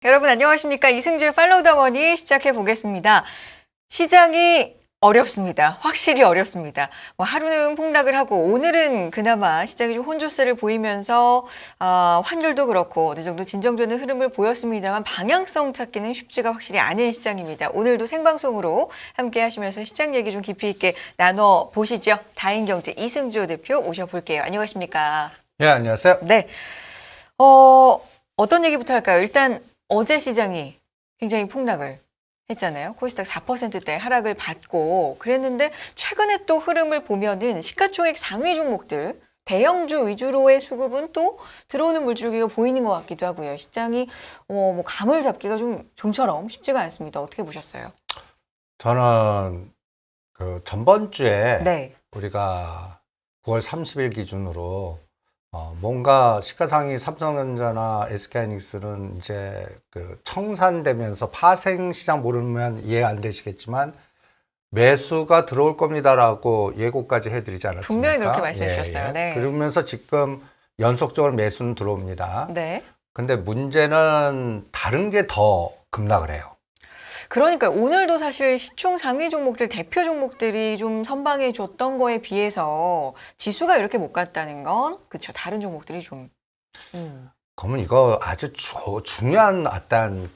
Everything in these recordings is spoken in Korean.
여러분 안녕하십니까? 이승주의 팔로우 더 머니 시작해 보겠습니다. 시장이 어렵습니다. 확실히 어렵습니다. 하루는 폭락을 하고 오늘은 그나마 시장이 좀 혼조세를 보이면서 환율도 그렇고 어느 정도 진정되는 흐름을 보였습니다만 방향성 찾기는 쉽지가 확실히 않은 시장입니다. 오늘도 생방송으로 함께 하시면서 시장 얘기 좀 깊이 있게 나눠보시죠. 다인경제 이승주 대표 오셔볼게요. 안녕하십니까? 예, 안녕하세요. 네. 어떤 얘기부터 할까요? 일단 어제 시장이 굉장히 폭락을 했잖아요. 코스닥 4%대 하락을 받고 그랬는데 최근에 또 흐름을 보면은 시가총액 상위 종목들 대형주 위주로의 수급은 또 들어오는 물줄기가 보이는 것 같기도 하고요. 시장이 감을 잡기가 좀처럼 쉽지가 않습니다. 어떻게 보셨어요? 저는 그 전번 주에 네. 우리가 9월 30일 기준으로 뭔가 시가상위 삼성전자나 SK하이닉스는 이제 그 청산되면서 파생 시장 모르면 이해 안 되시겠지만 매수가 들어올 겁니다라고 예고까지 해드리지 않았습니까? 분명히 그렇게 말씀해 주셨어요. 네. 그러면서 지금 연속적으로 매수는 들어옵니다. 네. 근데 문제는 다른 게 더 급락을 해요. 그러니까 오늘도 사실 시총 상위 종목들, 대표 종목들이 좀 선방해 줬던 거에 비해서 지수가 이렇게 못 갔다는 건 그렇죠. 다른 종목들이 좀. 그러면 이거 아주 중요한 어떤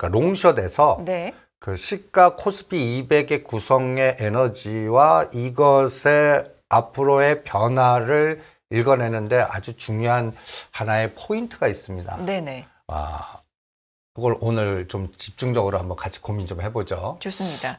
롱숏에서 네. 그 시가 코스피 200의 구성의 에너지와 이것의 앞으로의 변화를 읽어내는데 아주 중요한 하나의 포인트가 있습니다. 네네. 그걸 오늘 좀 집중적으로 한번 같이 고민 좀 해보죠. 좋습니다.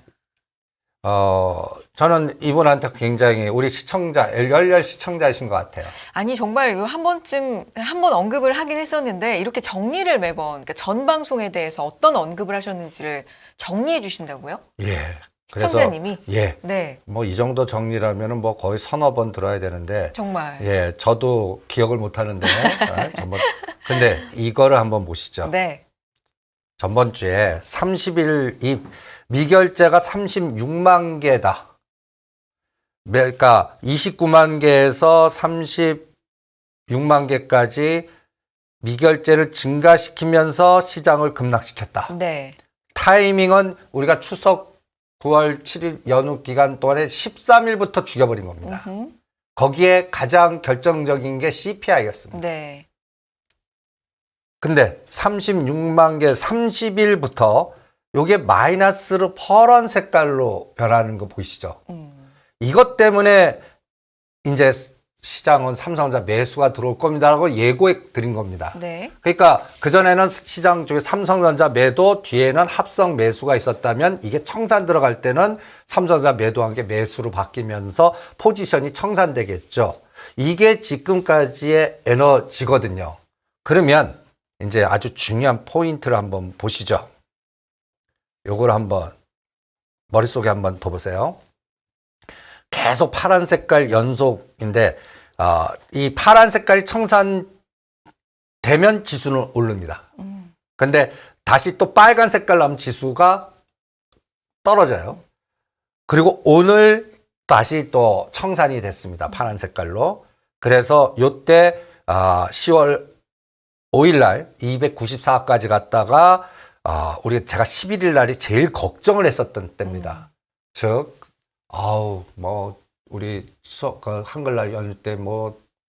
저는 이분한테 굉장히 우리 시청자, 열렬 시청자이신 것 같아요. 아니 정말 이거 한 번 언급을 하긴 했었는데 이렇게 정리를 매번 그러니까 전 방송에 대해서 어떤 언급을 하셨는지를 정리해 주신다고요? 예. 시청자님이? 예. 네. 뭐 이 정도 정리라면은 뭐 거의 서너 번 들어야 되는데. 정말. 예. 저도 기억을 못 하는데. 근데 이거를 한번 보시죠. 네. 전번 주에 30일 이 미결제가 36만 개다. 그러니까 29만 개에서 36만 개까지 미결제를 증가시키면서 시장을 급락시켰다. 네. 타이밍은 우리가 추석 9월 7일 연휴 기간 동안에 13일부터 죽여버린 겁니다. 거기에 가장 결정적인 게 CPI였습니다. 네. 근데 36만 개 30일부터 요게 마이너스로 퍼런 색깔로 변하는 거 보이시죠? 이것 때문에 이제 시장은 삼성전자 매수가 들어올 겁니다라고 예고해 드린 겁니다. 네. 그러니까 그전에는 시장 쪽에 삼성전자 매도 뒤에는 합성 매수가 있었다면 이게 청산 들어갈 때는 삼성전자 매도한 게 매수로 바뀌면서 포지션이 청산되겠죠. 이게 지금까지의 에너지거든요. 그러면 이제 아주 중요한 포인트를 한번 보시죠. 요걸 한번 머릿속에 한번 더 보세요. 계속 파란 색깔 연속인데 이 파란 색깔이 청산되면 지수는 오릅니다. 근데 다시 또 빨간 색깔 나면 지수가 떨어져요. 그리고 오늘 다시 또 청산이 됐습니다. 파란 색깔로. 그래서 요때 10월 5일 날 294까지 갔다가 제가 11일 날이 제일 걱정을 했었던 때입니다. 즉 우리 한글날 연휴 때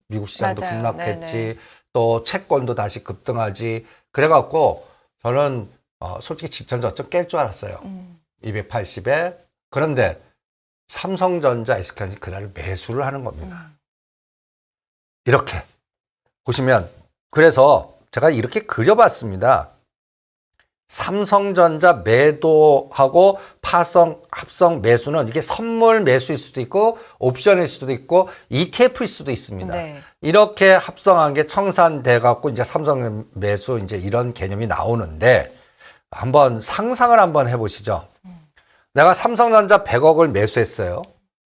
미국 시장도 맞아요. 급락했지. 네네. 또 채권도 다시 급등하지. 그래갖고 저는 솔직히 직전 저점 깰 줄 알았어요. 280에. 그런데 삼성전자 SK하이닉스 그날 매수를 하는 겁니다. 이렇게 보시면 그래서 제가 이렇게 그려봤습니다. 삼성전자 매도하고 합성 매수는 이게 선물 매수일 수도 있고 옵션일 수도 있고 ETF일 수도 있습니다. 네. 이렇게 합성한 게 청산돼 갖고 이제 삼성 매수 이제 이런 개념이 나오는데 한번 상상을 한번 해보시죠. 내가 삼성전자 100억을 매수했어요.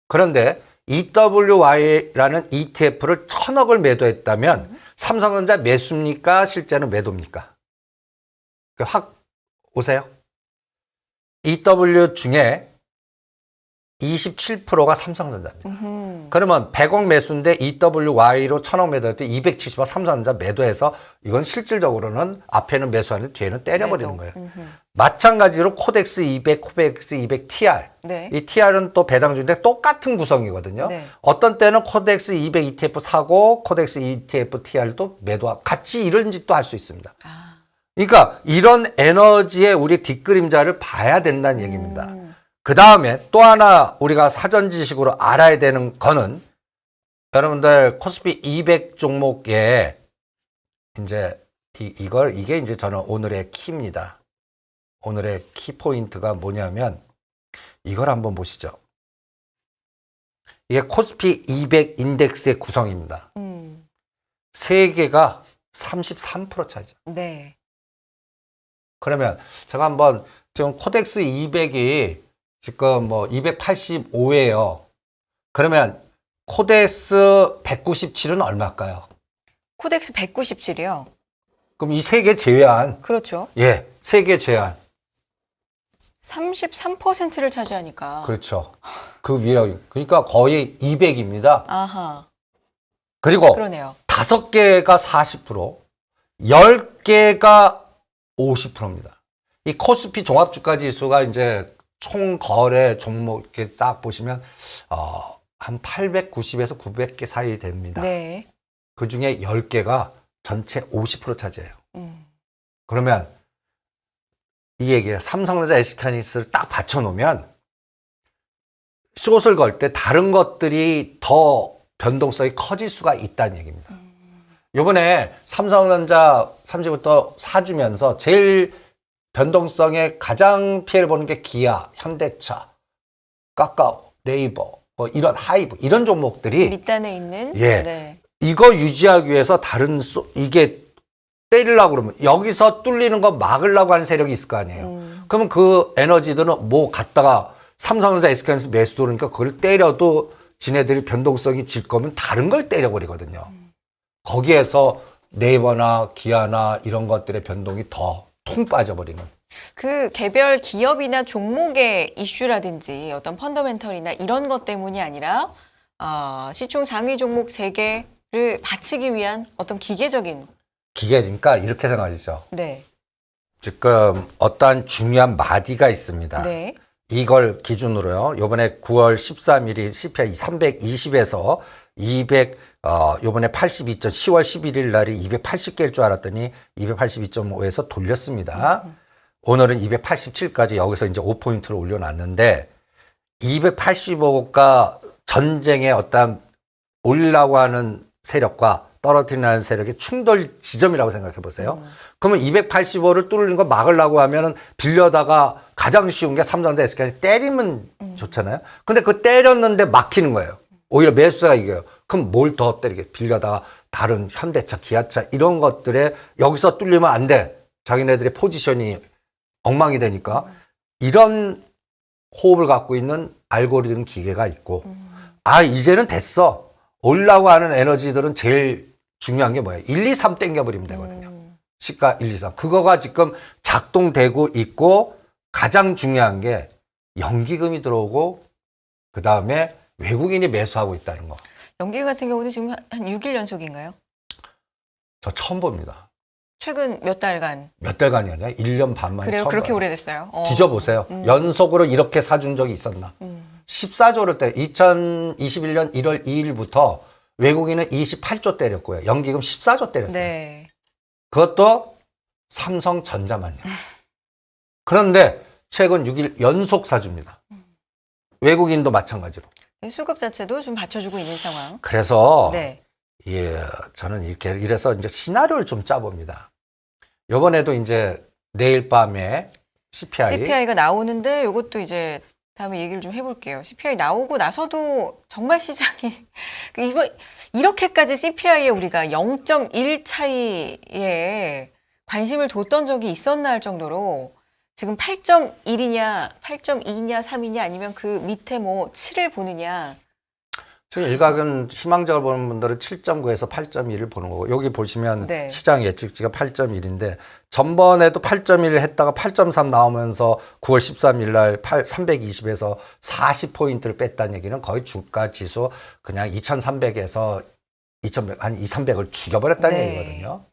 그런데 EWY라는 ETF를 1000억을 매도했다면 삼성전자 매수입니까? 실제는 매도입니까? 확 오세요. EW 중에 27%가 삼성전자입니다. 그러면 100억 매수인데 EWY로 1000억 매도할 때 270억 삼성전자 매도해서 이건 실질적으로는 앞에는 매수하는데 뒤에는 때려버리는 거예요. 마찬가지로 코덱스 200, 코덱스 200 TR. 네. 이 TR은 또 배당 중인데 똑같은 구성이거든요. 네. 어떤 때는 코덱스 200 ETF 사고 코덱스 ETF TR도 매도하고 같이 이런 짓도 할 수 있습니다. 그러니까 이런 에너지의 우리 뒷그림자를 봐야 된다는 얘기입니다. 그 다음에 또 하나 우리가 사전 지식으로 알아야 되는 거는 여러분들 코스피 200 종목에 이제 이게 이제 저는 오늘의 키입니다. 오늘의 키포인트가 뭐냐면 이걸 한번 보시죠. 이게 코스피 200 인덱스의 구성입니다. 세 개가 33% 차이죠. 네. 그러면 제가 한번 지금 코덱스 200이 지금 뭐 285예요. 그러면 코덱스 197은 얼마일까요? 코덱스 197이요. 그럼 이 세 개 제외한 그렇죠. 예, 세 개 제외한 33%를 차지하니까. 그렇죠. 그 위에 그러니까 거의 200입니다. 아하. 그리고 그러네요. 5개가 40%, 10개가 50%입니다. 이 코스피 종합주가 지수가 이제 총 거래 종목 이렇게 딱 보시면 한 890에서 900개 사이 됩니다. 네. 그 중에 10개가 전체 50% 차지해요. 음. 그러면 이 얘기예요. 삼성전자 SK하이닉스를 딱 받쳐놓으면 숏을 걸 때 다른 것들이 더 변동성이 커질 수가 있다는 얘기입니다. 이번에 삼성전자 30부터 사주면서 제일 변동성에 가장 피해를 보는 게 기아, 현대차, 카카오, 네이버, 뭐 이런 하이브 이런 종목들이 밑단에 있는. 예. 네. 이거 유지하기 위해서 이게 때리려고 그러면 여기서 뚫리는 거 막으려고 하는 세력이 있을 거 아니에요. 그러면 그 에너지들은 뭐 갖다가 삼성전자 SK하이닉스 매수 들어오니까 그걸 때려도 지네들이 변동성이 질 거면 다른 걸 때려버리거든요. 거기에서 네이버나 기아나 이런 것들의 변동이 더 통 빠져버리는. 그 개별 기업이나 종목의 이슈라든지 어떤 펀더멘털이나 이런 것 때문이 아니라 시총 상위 종목 3개를 받치기 위한 어떤 기계적인. 기계니까 이렇게 생각하시죠. 네. 지금 어떠한 중요한 마디가 있습니다. 네. 이걸 기준으로요. 요번에 9월 13일이 CPI 320에서 200, 요번에 82점, 10월 11일 날이 280개일 줄 알았더니 282.5에서 돌렸습니다. 오늘은 287까지 여기서 이제 5포인트를 올려놨는데 285가 전쟁의 어떤 올리려고 하는 세력과 떨어뜨리는 세력의 충돌 지점이라고 생각해 보세요. 그러면 285를 뚫는 거 막으려고 하면은 빌려다가 가장 쉬운 게 삼성전자 SK를 때리면 좋잖아요. 근데 그 때렸는데 막히는 거예요. 오히려 매수가 이겨요. 그럼 뭘 더 때리게? 빌려다가 다른 현대차, 기아차 이런 것들에 여기서 뚫리면 안 돼. 자기네들의 포지션이 엉망이 되니까 이런 호흡을 갖고 있는 알고리즘 기계가 있고 이제는 됐어. 올라고 하는 에너지들은 제일 중요한 게 뭐예요? 1, 2, 3 땡겨버리면 되거든요. 시가 1, 2, 3. 그거가 지금 작동되고 있고 가장 중요한 게 연기금이 들어오고 그 다음에 외국인이 매수하고 있다는 거. 연기 같은 경우는 지금 한 6일 연속인가요? 저 처음 봅니다. 최근 몇 달간. 몇 달간이 아니라 1년 반 만에 그래요? 처음 그렇게 봐요. 오래됐어요? 뒤져보세요. 연속으로 이렇게 사준 적이 있었나. 14조를 2021년 1월 2일부터 외국인은 28조 때렸고요. 연기금 14조 때렸어요. 네. 그것도 삼성전자만요. 그런데 최근 6일 연속 사줍니다. 외국인도 마찬가지로. 수급 자체도 좀 받쳐주고 있는 상황. 그래서 네. 저는 이래서 이제 시나리오를 좀 짜봅니다. 요번에도 이제 내일 밤에 CPI가 나오는데 이것도 이제 다음에 얘기를 좀 해볼게요. CPI 나오고 나서도 정말 시장이 이렇게까지 CPI에 우리가 0.1 차이에 관심을 뒀던 적이 있었나 할 정도로 지금 8.1이냐, 8.2냐, 3이냐 아니면 그 밑에 뭐 7을 보느냐. 지금 일각은 희망적으로 보는 분들은 7.9에서 8.1을 보는 거고 여기 보시면 네. 시장 예측치가 8.1인데 전번에도 8.1을 했다가 8.3 나오면서 9월 13일 날 320에서 40포인트를 뺐다는 얘기는 거의 주가 지수 그냥 2,300에서 2,100, 한 2,300을 죽여버렸다는 네. 얘기거든요.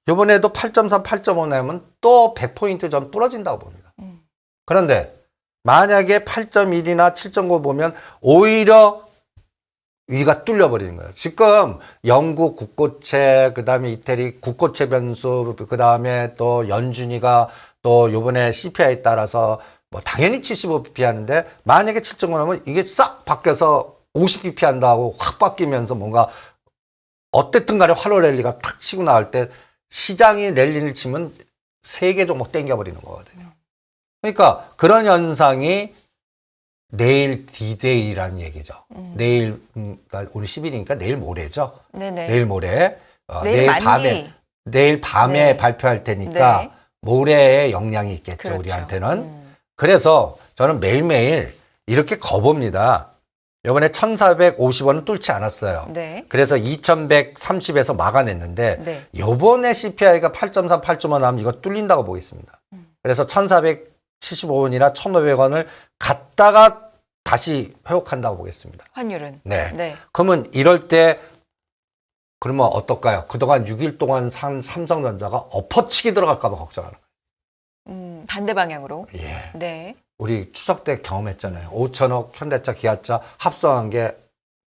이번에도 8.3, 8.5 나면 또 100포인트 전 부러진다고 봅니다. 그런데 만약에 8.1이나 7.9 보면 오히려 위가 뚫려버리는 거예요. 지금 영국 국고채, 그 다음에 이태리 국고채 변수, 그 다음에 또 연준이가 또 요번에 CPI에 따라서 뭐 당연히 75bp 하는데 만약에 7.9 나면 이게 싹 바뀌어서 50bp 한다고 확 바뀌면서 뭔가 어쨌든 간에 환호 랠리가 탁 치고 나올 때 시장이 랠리를 치면 3개 종목 땡겨버리는 거거든요. 그러니까 그런 현상이 내일 D-Day라는 얘기죠. 내일, 그러니까 오늘 10일이니까 내일 모레죠. 네네. 내일 모레. 내일 내일 밤에 네. 발표할 테니까 네. 모레에 영향이 있겠죠. 그렇죠. 우리한테는. 그래서 저는 매일매일 이렇게 거봅니다. 이번에 1,450원은 뚫지 않았어요. 네. 그래서 2,130에서 막아냈는데 네. 요번에 CPI가 8.3, 8.5 나오면 이거 뚫린다고 보겠습니다. 그래서 1,475원이나 1,500원을 갔다가 다시 회복한다고 보겠습니다. 환율은. 네. 네. 그러면 이럴 때 그러면 어떨까요? 그동안 6일 동안 산 삼성전자가 엎어치기 들어갈까 봐 걱정하는 반대 방향으로. 거예요. 예. 네. 우리 추석 때 경험했잖아요. 5천억 현대차, 기아차 합성한 게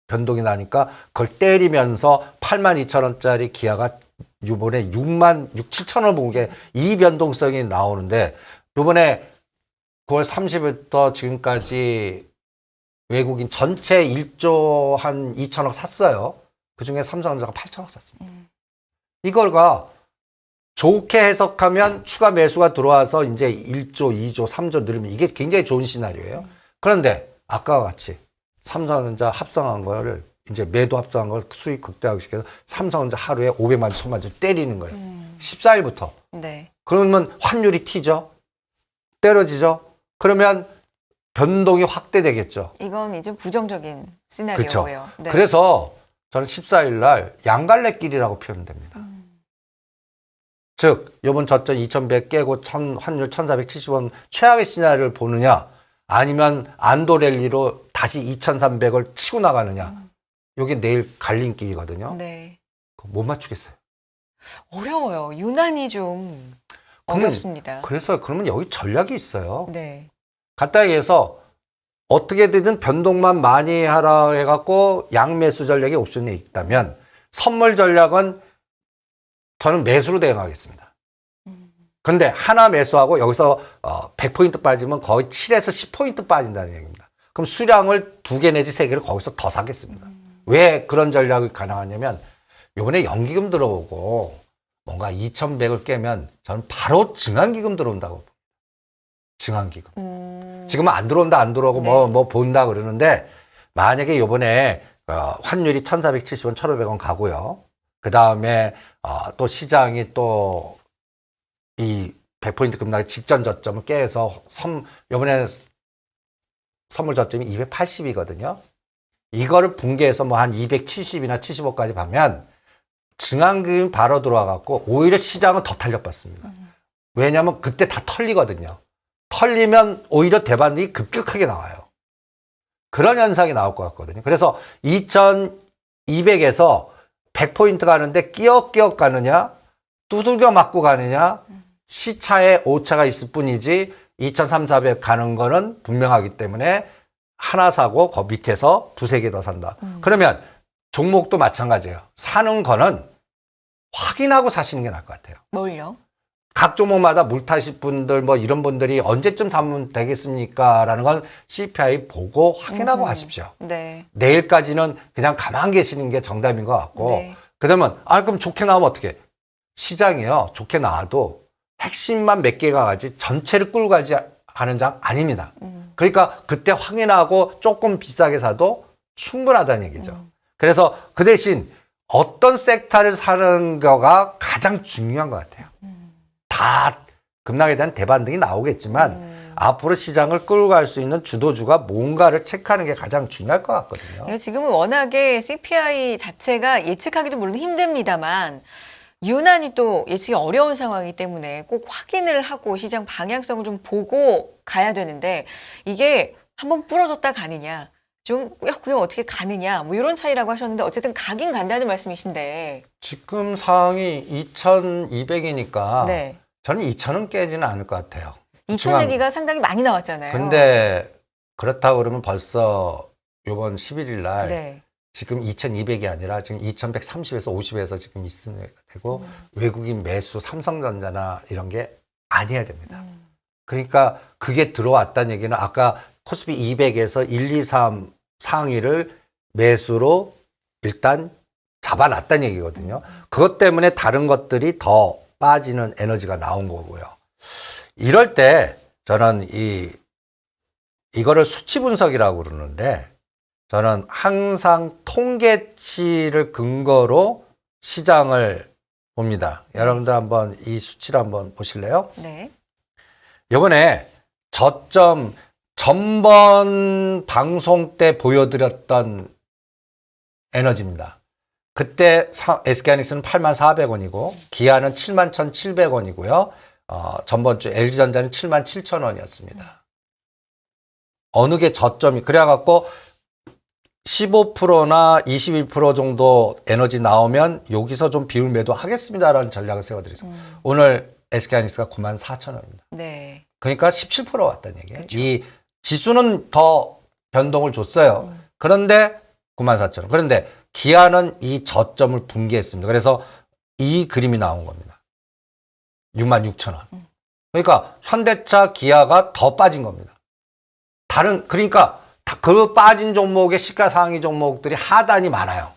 변동이 나니까 그걸 때리면서 82,000원짜리 기아가 이번에 7천원 본 게 이 변동성이 나오는데 이번에 9월 30일부터 지금까지 외국인 전체 1조 한 2천억 샀어요. 그중에 삼성전자가 8천억 샀습니다. 이걸가 좋게 해석하면 추가 매수가 들어와서 이제 1조, 2조, 3조 늘리면 이게 굉장히 좋은 시나리오예요. 그런데 아까와 같이 삼성전자 합성한 거를 이제 매도 합성한 걸 수익 극대화시켜서 삼성전자 하루에 500만, 1000만 주 때리는 거예요. 14일부터. 네. 그러면 환율이 튀죠. 떨어지죠. 그러면 변동이 확대되겠죠. 이건 이제 부정적인 그렇죠. 시나리오고요. 네. 그래서 저는 14일 날 양갈래길이라고 표현됩니다. 즉 이번 저점 2100 깨고 환율 1470원 최악의 시나리오를 보느냐 아니면 안도랠리로 다시 2300을 치고 나가느냐 이게 내일 갈림길이거든요. 네. 못 맞추겠어요. 어려워요. 유난히 좀 그러면- 어렵습니다. 그래서 그러면 여기 전략이 있어요. 네. 간단하게 해서 어떻게든 변동만 많이 하라 해갖고 양매수 전략이 옵션에 있다면 선물 전략은 저는 매수로 대응하겠습니다. 그런데 하나 매수하고 여기서 100포인트 빠지면 거의 7에서 10포인트 빠진다는 얘기입니다. 그럼 수량을 2개 내지 3개를 거기서 더 사겠습니다. 왜 그런 전략이 가능하냐면 이번에 연기금 들어오고 뭔가 2,100을 깨면 저는 바로 증환기금 들어온다고 봅니다. 증환기금. 지금은 안 들어온다 안 들어오고 네. 뭐 본다 그러는데 만약에 이번에 환율이 1,470원, 1,500원 가고요. 그 다음에 또 시장이 또 이 100포인트 급락의 직전 저점을 깨서 이번에 선물 저점이 280이거든요. 이거를 붕괴해서 뭐 한 270이나 75까지 가면 증환금이 바로 들어와갖고 오히려 시장은 더 탄력받습니다. 왜냐하면 그때 다 털리거든요. 털리면 오히려 대반등이 급격하게 나와요. 그런 현상이 나올 것 같거든요. 그래서 2200에서 100포인트 가는데 끼역끼역 가느냐 두들겨 맞고 가느냐 시차에 오차가 있을 뿐이지 2300, 400 가는 거는 분명하기 때문에 하나 사고 그 밑에서 2-3개 더 산다. 그러면 종목도 마찬가지예요. 사는 거는 확인하고 사시는 게 나을 것 같아요. 뭘요? 각 종목마다 물타실 분들 뭐 이런 분들이 언제쯤 담으면 되겠습니까? 라는 건 CPI 보고 확인하고 하십시오. 네. 내일까지는 그냥 가만 계시는 게 정답인 것 같고 네. 그러면 그럼 좋게 나오면 어떻게 시장이요. 좋게 나와도 핵심만 몇 개가 가지 전체를 끌고 가지 하는 장 아닙니다. 그러니까 그때 확인하고 조금 비싸게 사도 충분하다는 얘기죠. 그래서 그 대신 어떤 섹터를 사는 거가 가장 중요한 것 같아요. 다 급락에 대한 대반등이 나오겠지만 앞으로 시장을 끌고 갈 수 있는 주도주가 뭔가를 체크하는 게 가장 중요할 것 같거든요. 예, 지금은 워낙에 CPI 자체가 예측하기도 물론 힘듭니다만 유난히 또 예측이 어려운 상황이기 때문에 꼭 확인을 하고 시장 방향성을 좀 보고 가야 되는데 이게 한번 부러졌다 가느냐 좀 그냥 어떻게 가느냐 뭐 이런 차이라고 하셨는데 어쨌든 가긴 간다는 말씀이신데 지금 상황이 2,200이니까 네. 저는 2,000은 깨지는 않을 것 같아요. 2천 얘기가 상당히 많이 나왔잖아요. 근데 그렇다고 그러면 벌써 이번 11일 날 네. 지금 2,200이 아니라 지금 2,130에서 50에서 지금 있어야 되고 외국인 매수 삼성전자나 이런 게 아니어야 됩니다. 그러니까 그게 들어왔다는 얘기는 아까 코스피 200에서 1, 2, 3 상위를 매수로 일단 잡아놨다는 얘기거든요. 그것 때문에 다른 것들이 더 빠지는 에너지가 나온 거고요. 이럴 때 저는 이거를 수치 분석이라고 그러는데 저는 항상 통계치를 근거로 시장을 봅니다. 여러분들 한번 이 수치를 한번 보실래요? 네. 이번에 저점 전번 방송 때 보여드렸던 에너지입니다. 그때 SK하이닉스는 84,400원이고 기아는 71,700원이고요. 전번 주 LG전자는 77,000원이었습니다. 어느 게 저점이 그래갖고 15%나 21% 정도 에너지 나오면 여기서 좀 비율 매도 하겠습니다라는 전략을 세워드리죠. 오늘 SK하이닉스가 94,000원입니다. 네. 그러니까 17% 왔다는 얘기예요. 그렇죠. 이 지수는 더 변동을 줬어요. 그런데 94,000원. 그런데 기아는 이 저점을 붕괴했습니다. 그래서 이 그림이 나온 겁니다. 66,000원. 그러니까 현대차, 기아가 더 빠진 겁니다. 그러니까 그 빠진 종목의 시가상위 종목들이 하단이 많아요.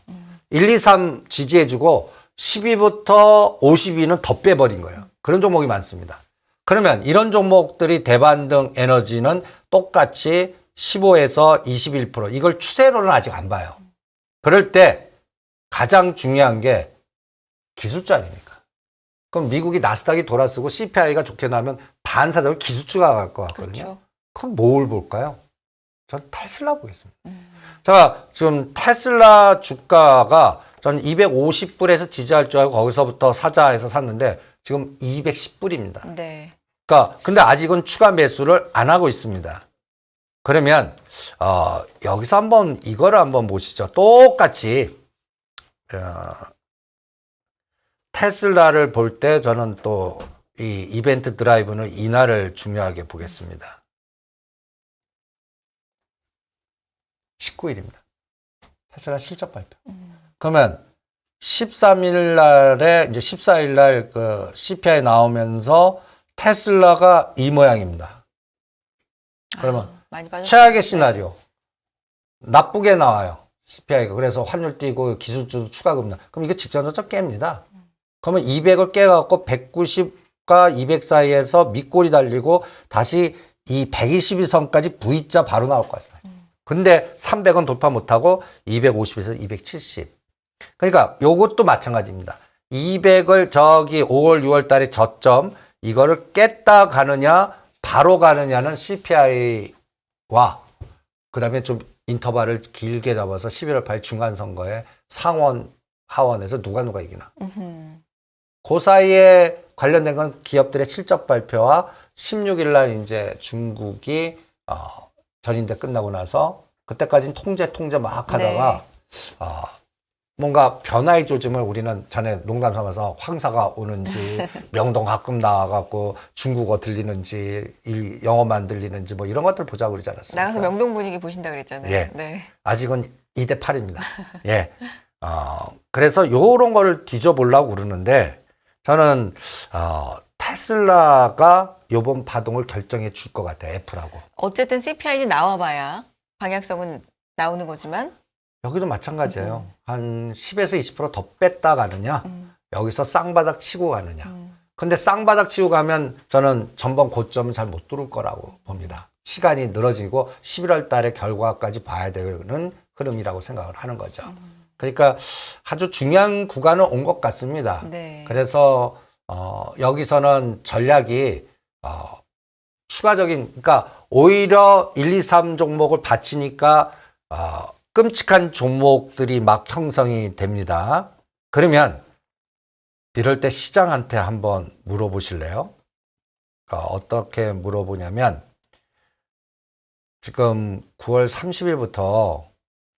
1, 2, 3 지지해주고 10위부터 50위는 더 빼버린 거예요. 그런 종목이 많습니다. 그러면 이런 종목들이 대반등 에너지는 똑같이 15에서 21% 이걸 추세로는 아직 안 봐요. 그럴 때 가장 중요한 게 기술주 아닙니까? 그럼 미국이 나스닥이 돌아서고 CPI가 좋게 나면 반사적으로 기술주가 갈 것 같거든요. 그렇죠. 그럼 뭘 볼까요? 전 테슬라 보겠습니다. 제가 지금 테슬라 주가가 전 250불에서 지지할 줄 알고 거기서부터 사자 해서 샀는데 지금 210불입니다. 네. 그러니까 근데 아직은 추가 매수를 안 하고 있습니다. 그러면 여기서 한번 이거를 한번 보시죠. 똑같이 테슬라를 볼 때 저는 또 이 이벤트 드라이브는 이날을 중요하게 보겠습니다. 19일입니다. 테슬라 실적 발표. 그러면 13일 날에 이제 14일 날 그 CPI 나오면서 테슬라가 이 모양입니다. 그러면 많이 빠졌어요. 최악의 시나리오. 나쁘게 나와요. CPI가. 그래서 환율 뛰고 기술주도 추가 급락. 그럼 이거 직전적으로 깹니다. 그러면 200을 깨갖고 190과 200 사이에서 밑골이 달리고 다시 이 122선까지 V자 바로 나올 것 같아요. 근데 300은 돌파 못하고 250에서 270. 그러니까 요것도 마찬가지입니다. 200을 저기 5월, 6월 달에 저점 이거를 깼다 가느냐 바로 가느냐는 CPI와 그다음에 좀 인터벌을 길게 잡아서 11월 8일 중간선거에 상원, 하원에서 누가 이기나. 그 사이에 관련된 건 기업들의 실적 발표와 16일 날 이제 중국이 전인대 끝나고 나서 그때까지는 통제 막 하다가 뭔가 변화의 조짐을 우리는 전에 농담 삼아서 황사가 오는지 명동 가끔 나와갖고 중국어 들리는지 영어만 들리는지 뭐 이런 것들 보자고 그러지 않았습니까? 나가서 명동 분위기 보신다 그랬잖아요. 예. 네. 아직은 2대 8입니다. 예. 그래서 요런 거를 뒤져보려고 그러는데 저는 테슬라가 요번 파동을 결정해 줄 것 같아요. 애플하고. 어쨌든 CPI는 나와봐야 방향성은 나오는 거지만 여기도 마찬가지예요. 한 10에서 20% 더 뺐다 가느냐, 여기서 쌍바닥 치고 가느냐. 근데 쌍바닥 치고 가면 저는 전번 고점은 잘 못 뚫을 거라고 봅니다. 시간이 늘어지고 11월 달에 결과까지 봐야 되는 흐름이라고 생각을 하는 거죠. 그러니까 아주 중요한 구간은 온 것 같습니다. 네. 그래서 여기서는 전략이 추가적인, 그러니까 오히려 1, 2, 3 종목을 받치니까 끔찍한 종목들이 막 형성이 됩니다. 그러면 이럴 때 시장한테 한번 물어보실래요? 어떻게 물어보냐면 지금 9월 30일부터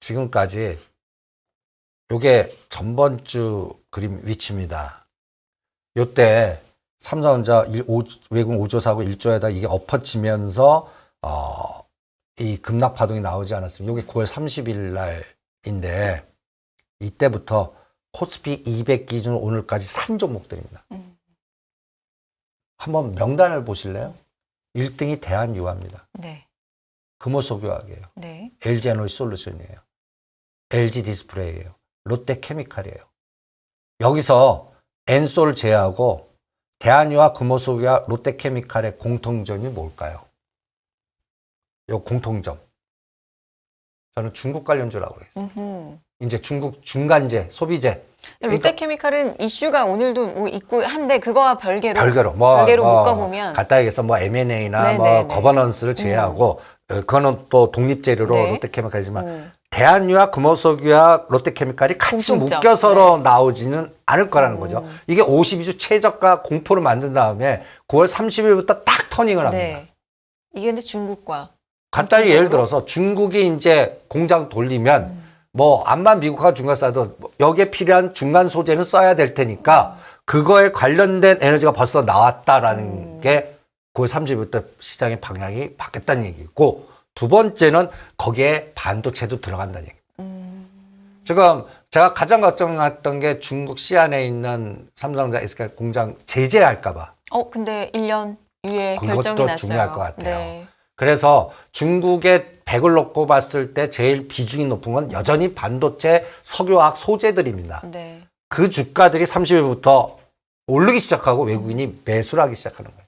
지금까지 요게 전번 주 그림 위치입니다. 요때 삼성전자 외국 5조 사고 1조에다 이게 엎어지면서 이 급락 파동이 나오지 않았습니다. 요게 9월 30일 날인데 이때부터 코스피 200 기준 오늘까지 산 종목들입니다. 한번 명단을 보실래요? 1등이 대한유화입니다. 네. 금호석유화학이에요. 네. LG에너지솔루션이에요. LG디스플레이예요. 롯데케미칼이에요. 여기서 엔솔 제하고 대한유화, 금호석유화, 롯데케미칼의 공통점이 뭘까요? 요 공통점. 저는 중국 관련주라고 그랬어요. 이제 중국 중간재, 소비재. 롯데케미칼은 이슈가 오늘도 뭐 있고 한데 그거와 별개로 별개로 묶어보면 갖다 얘기해서 뭐 M&A나 네네네. 뭐 거버넌스를 제외하고 그거는 또 독립재료로 네. 롯데케미칼이지만 대한유화, 금호석유화, 롯데케미칼이 같이 공통점. 묶여서 네. 나오지는 않을 거라는 거죠. 이게 52주 최저가 공포를 만든 다음에 9월 30일부터 딱 터닝을 합니다. 네. 이게 근데 중국과 간단히 예를 들어서 중국이 이제 공장 돌리면 뭐 암만 미국하고 중간 써도 여기에 필요한 중간 소재는 써야 될 테니까 그거에 관련된 에너지가 벌써 나왔다라는 게 9월 30일부터 시장의 방향이 바뀌었다는 얘기고 두 번째는 거기에 반도체도 들어간다는 얘기입니다. 지금 제가 가장 걱정했던 게 중국 시안에 있는 삼성전자 SK 공장 제재할까 봐. 근데 1년 유예 그것도 결정이 났어요. 중요할 것 같아요. 네. 그래서 중국의 100을 놓고 봤을 때 제일 비중이 높은 건 여전히 반도체 석유화학 소재들입니다. 네. 그 주가들이 30일부터 오르기 시작하고 외국인이 매수를 하기 시작하는 거예요.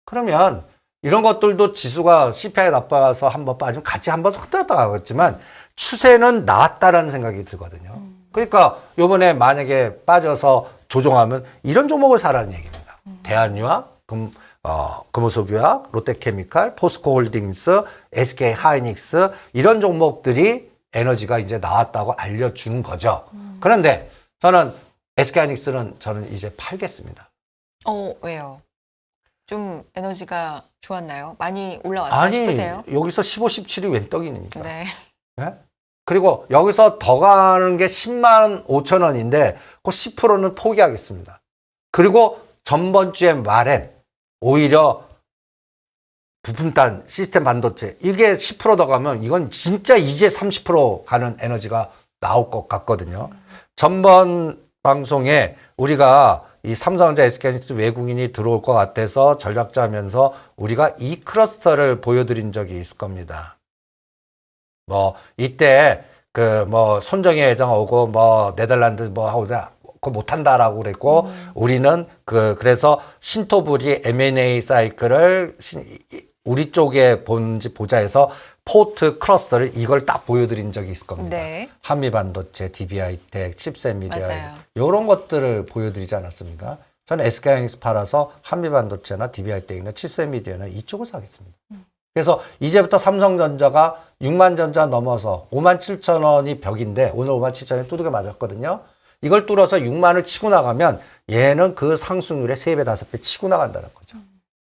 그러면 이런 것들도 지수가 CPI 나빠서 한번 빠지면 같이 한번 흔들었다 가겠지만 추세는 나왔다라는 생각이 들거든요. 그러니까 요번에 만약에 빠져서 조정하면 이런 종목을 사라는 얘기입니다. 대한유화, 금호석유화, 롯데케미칼, 포스코홀딩스, SK하이닉스 이런 종목들이 에너지가 이제 나왔다고 알려주는 거죠. 그런데 저는 SK하이닉스는 저는 이제 팔겠습니다. 왜요? 좀 에너지가 좋았나요? 많이 올라왔다 싶으세요? 여기서 15, 17이 웬 떡이니까. 네. 네? 그리고 여기서 더 가는 게 10만 5천 원인데 그 10%는 포기하겠습니다. 그리고 전번 주에 말엔 오히려 부품단 시스템 반도체 이게 10% 더 가면 이건 진짜 이제 30% 가는 에너지가 나올 것 같거든요. 전번 방송에 우리가 이 삼성전자 SK하이닉스 외국인이 들어올 것 같아서 전략자 하면서 우리가 이 클러스터를 보여드린 적이 있을 겁니다. 뭐 이때 그 뭐 손정혜 회장 오고 뭐 네덜란드 뭐 하고 그거 못한다라고 그랬고 우리는 그래서 신토불이 M&A 사이클을 우리 쪽에 보자 해서 포트 클러스터를 이걸 딱 보여드린 적이 있을 겁니다. 네. 한미반도체, DB하이텍, 칩셋미디어 맞아요. 이런 것들을 보여드리지 않았습니까? 저는 SK하이닉스 팔아서 한미반도체나 DB하이텍이나 칩셋미디어나 이쪽을 사겠습니다. 그래서 이제부터 삼성전자가 6만 전자 넘어서 5만 7천 원이 벽인데 오늘 5만 7천 원이 두들겨 맞았거든요. 이걸 뚫어서 6만을 치고 나가면 얘는 그 상승률의 3배, 5배 치고 나간다는 거죠.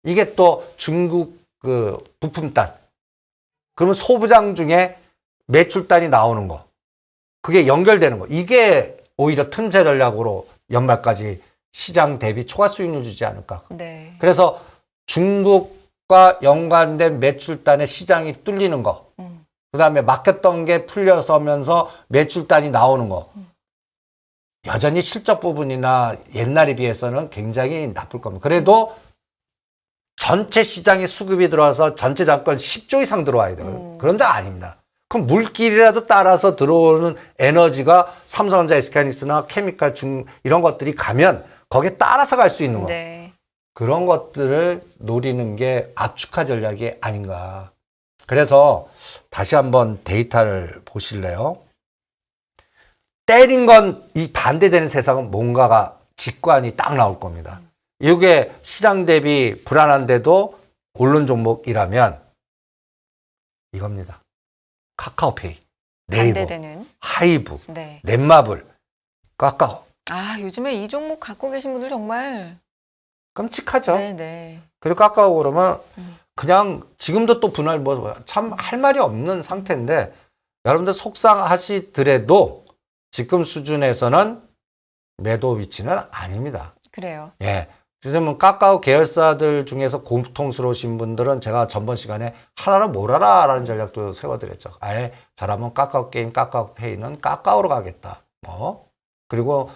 이게 또 중국 그 부품단. 그러면 소부장 중에 매출단이 나오는 거. 그게 연결되는 거. 이게 오히려 틈새 전략으로 연말까지 시장 대비 초과 수익률 주지 않을까. 네. 그래서 중국과 연관된 매출단의 시장이 뚫리는 거. 그다음에 막혔던 게 풀려서면서 매출단이 나오는 거. 여전히 실적 부분이나 옛날에 비해서는 굉장히 나쁠 겁니다. 그래도 전체 시장에 수급이 들어와서 전체 잔권 10조 이상 들어와야 돼요. 그런 자 아닙니다. 그럼 물길이라도 따라서 들어오는 에너지가 삼성전자, SK하이닉스나 케미칼 이런 것들이 가면 거기에 따라서 갈 수 있는 거. 네. 그런 것들을 노리는 게 압축화 전략이 아닌가. 그래서 다시 한번 데이터를 보실래요? 때린 건 이 반대되는 세상은 뭔가가 직관이 딱 나올 겁니다. 이게 시장 대비 불안한데도 오른 종목이라면 이겁니다. 카카오페이, 네이버, 반대되는. 하이브, 네. 넷마블, 카카오. 아, 요즘에 이 종목 갖고 계신 분들 정말. 끔찍하죠. 네네. 그리고 카카오 그러면 그냥 지금도 또 분할 뭐 참 할 말이 없는 상태인데 여러분들 속상하시더라도 지금 수준에서는 매도 위치는 아닙니다. 그래요. 예. 요즘은 카카오 계열사들 중에서 고통스러우신 분들은 제가 전번 시간에 하나로 몰아라라는 전략도 세워드렸죠. 아예 저라면 카카오 게임, 카카오페이는 카카오로 가겠다. 뭐 그리고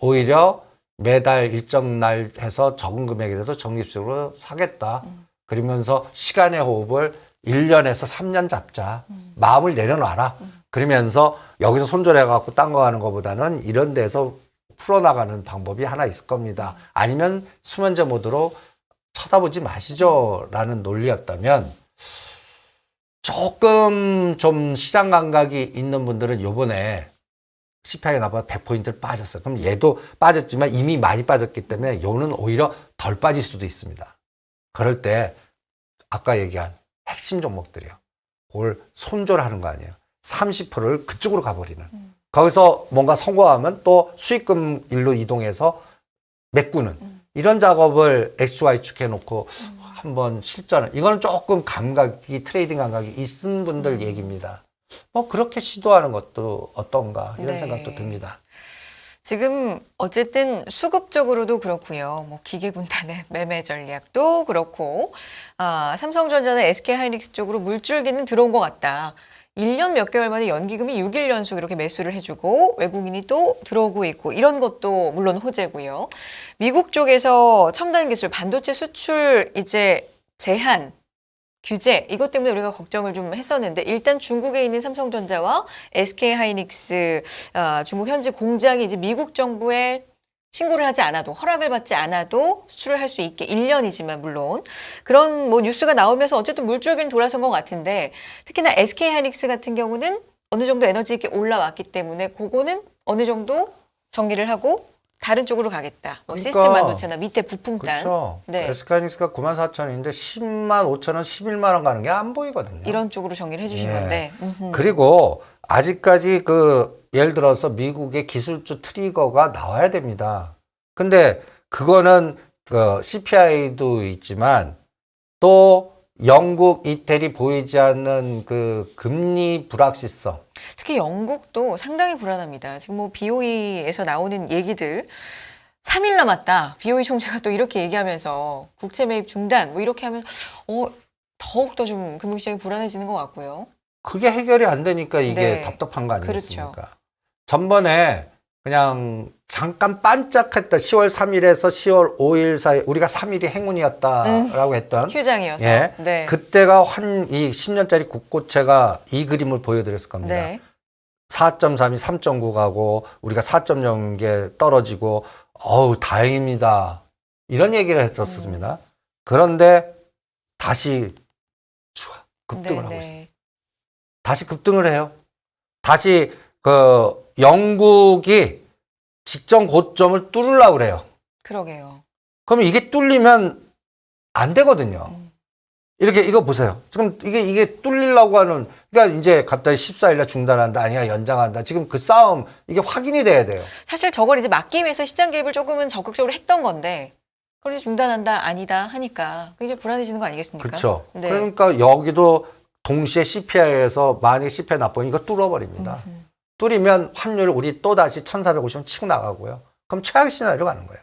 오히려 매달 일정 날 해서 적은 금액이라도 적립식으로 사겠다. 그러면서 시간의 호흡을 1년에서 3년 잡자. 마음을 내려놔라. 그러면서 여기서 손절해갖고 딴 거 하는 것보다는 이런 데서 풀어나가는 방법이 하나 있을 겁니다. 아니면 수면제 모드로 쳐다보지 마시죠. 라는 논리였다면 조금 좀 시장 감각이 있는 분들은 요번에 CPI가 나보다 100포인트를 빠졌어요. 그럼 얘도 빠졌지만 이미 많이 빠졌기 때문에 요는 오히려 덜 빠질 수도 있습니다. 그럴 때 아까 얘기한 핵심 종목들이요. 그걸 손절하는 거 아니에요. 30%를 그쪽으로 가버리는. 거기서 뭔가 성공하면 또 수익금 일로 이동해서 메꾸는. 이런 작업을 XY 축해놓고 한번 실전을. 이거는 조금 감각이, 트레이딩 감각이 있는 분들 얘기입니다. 뭐 그렇게 시도하는 것도 어떤가 이런 네. 생각도 듭니다. 지금 어쨌든 수급적으로도 그렇고요. 뭐 기계군단의 매매 전략도 그렇고, 삼성전자나 SK하이닉스 쪽으로 물줄기는 들어온 것 같다. 1년 몇 개월 만에 연기금이 6일 연속 이렇게 매수를 해주고 외국인이 또 들어오고 있고 이런 것도 물론 호재고요. 미국 쪽에서 첨단 기술 반도체 수출 이제 제한 규제 이것 때문에 우리가 걱정을 좀 했었는데 일단 중국에 있는 삼성전자와 SK하이닉스 중국 현지 공장이 이제 미국 정부에 신고를 하지 않아도 허락을 받지 않아도 수출을 할 수 있게 1년이지만 물론 그런 뭐 뉴스가 나오면서 어쨌든 물줄기는 돌아선 것 같은데 특히나 SK하이닉스 같은 경우는 어느 정도 에너지 있게 올라왔기 때문에 그거는 어느 정도 정리를 하고 다른 쪽으로 가겠다. 뭐 그러니까, 시스템 반도체나 밑에 부품단. 그렇죠. 네. SK하이닉스가 94,000원인데 105,000원, 11만 원 가는 게 안 보이거든요. 이런 쪽으로 정리를 해주신 예. 건데. 그리고 아직까지 예를 들어서 미국의 기술주 트리거가 나와야 됩니다. 근데 그거는 CPI도 있지만 또 영국, 이태리 보이지 않는 그 금리 불확실성. 특히 영국도 상당히 불안합니다. 지금 뭐 BOE에서 나오는 얘기들 3일 남았다. BOE 총재가 또 이렇게 얘기하면서 국채 매입 중단 뭐 이렇게 하면 더욱더 좀 금융시장이 불안해지는 것 같고요. 그게 해결이 안 되니까 이게 네. 답답한 거 아니겠습니까? 그렇죠. 전번에 그냥 잠깐 반짝했다. 10월 3일에서 10월 5일 사이 우리가 3일이 행운이었다라고 했던 휴장이어서. 예. 네. 그때가 이 10년짜리 국고채가 이 그림을 보여드렸을 겁니다. 네. 4.3이 3.9 가고 우리가 4.0 게 떨어지고 다행입니다. 이런 얘기를 했었습니다. 그런데 다시 급등을 하고 있습니다. 다시 급등을 해요. 다시 영국이 직전 고점을 뚫으려고 그래요. 그러게요. 그러면 이게 뚫리면 안 되거든요. 이렇게 이거 보세요. 지금 이게 뚫리려고 하는 그러니까 이제 갑자기 14일날 중단한다 아니야 연장한다. 지금 그 싸움 이게 확인이 돼야 돼요. 사실 저걸 이제 막기 위해서 시장 개입을 조금은 적극적으로 했던 건데 그걸 이제 중단한다 아니다 하니까 그게 이제 불안해지는 거 아니겠습니까? 그렇죠. 네. 그러니까 여기도 동시에 CPI에서 만약에 CPI 나쁘면 이거 뚫어버립니다. 뚫리면 환율 우리 또다시 1450원 치고 나가고요. 그럼 최악 시나리오로 가는 거예요.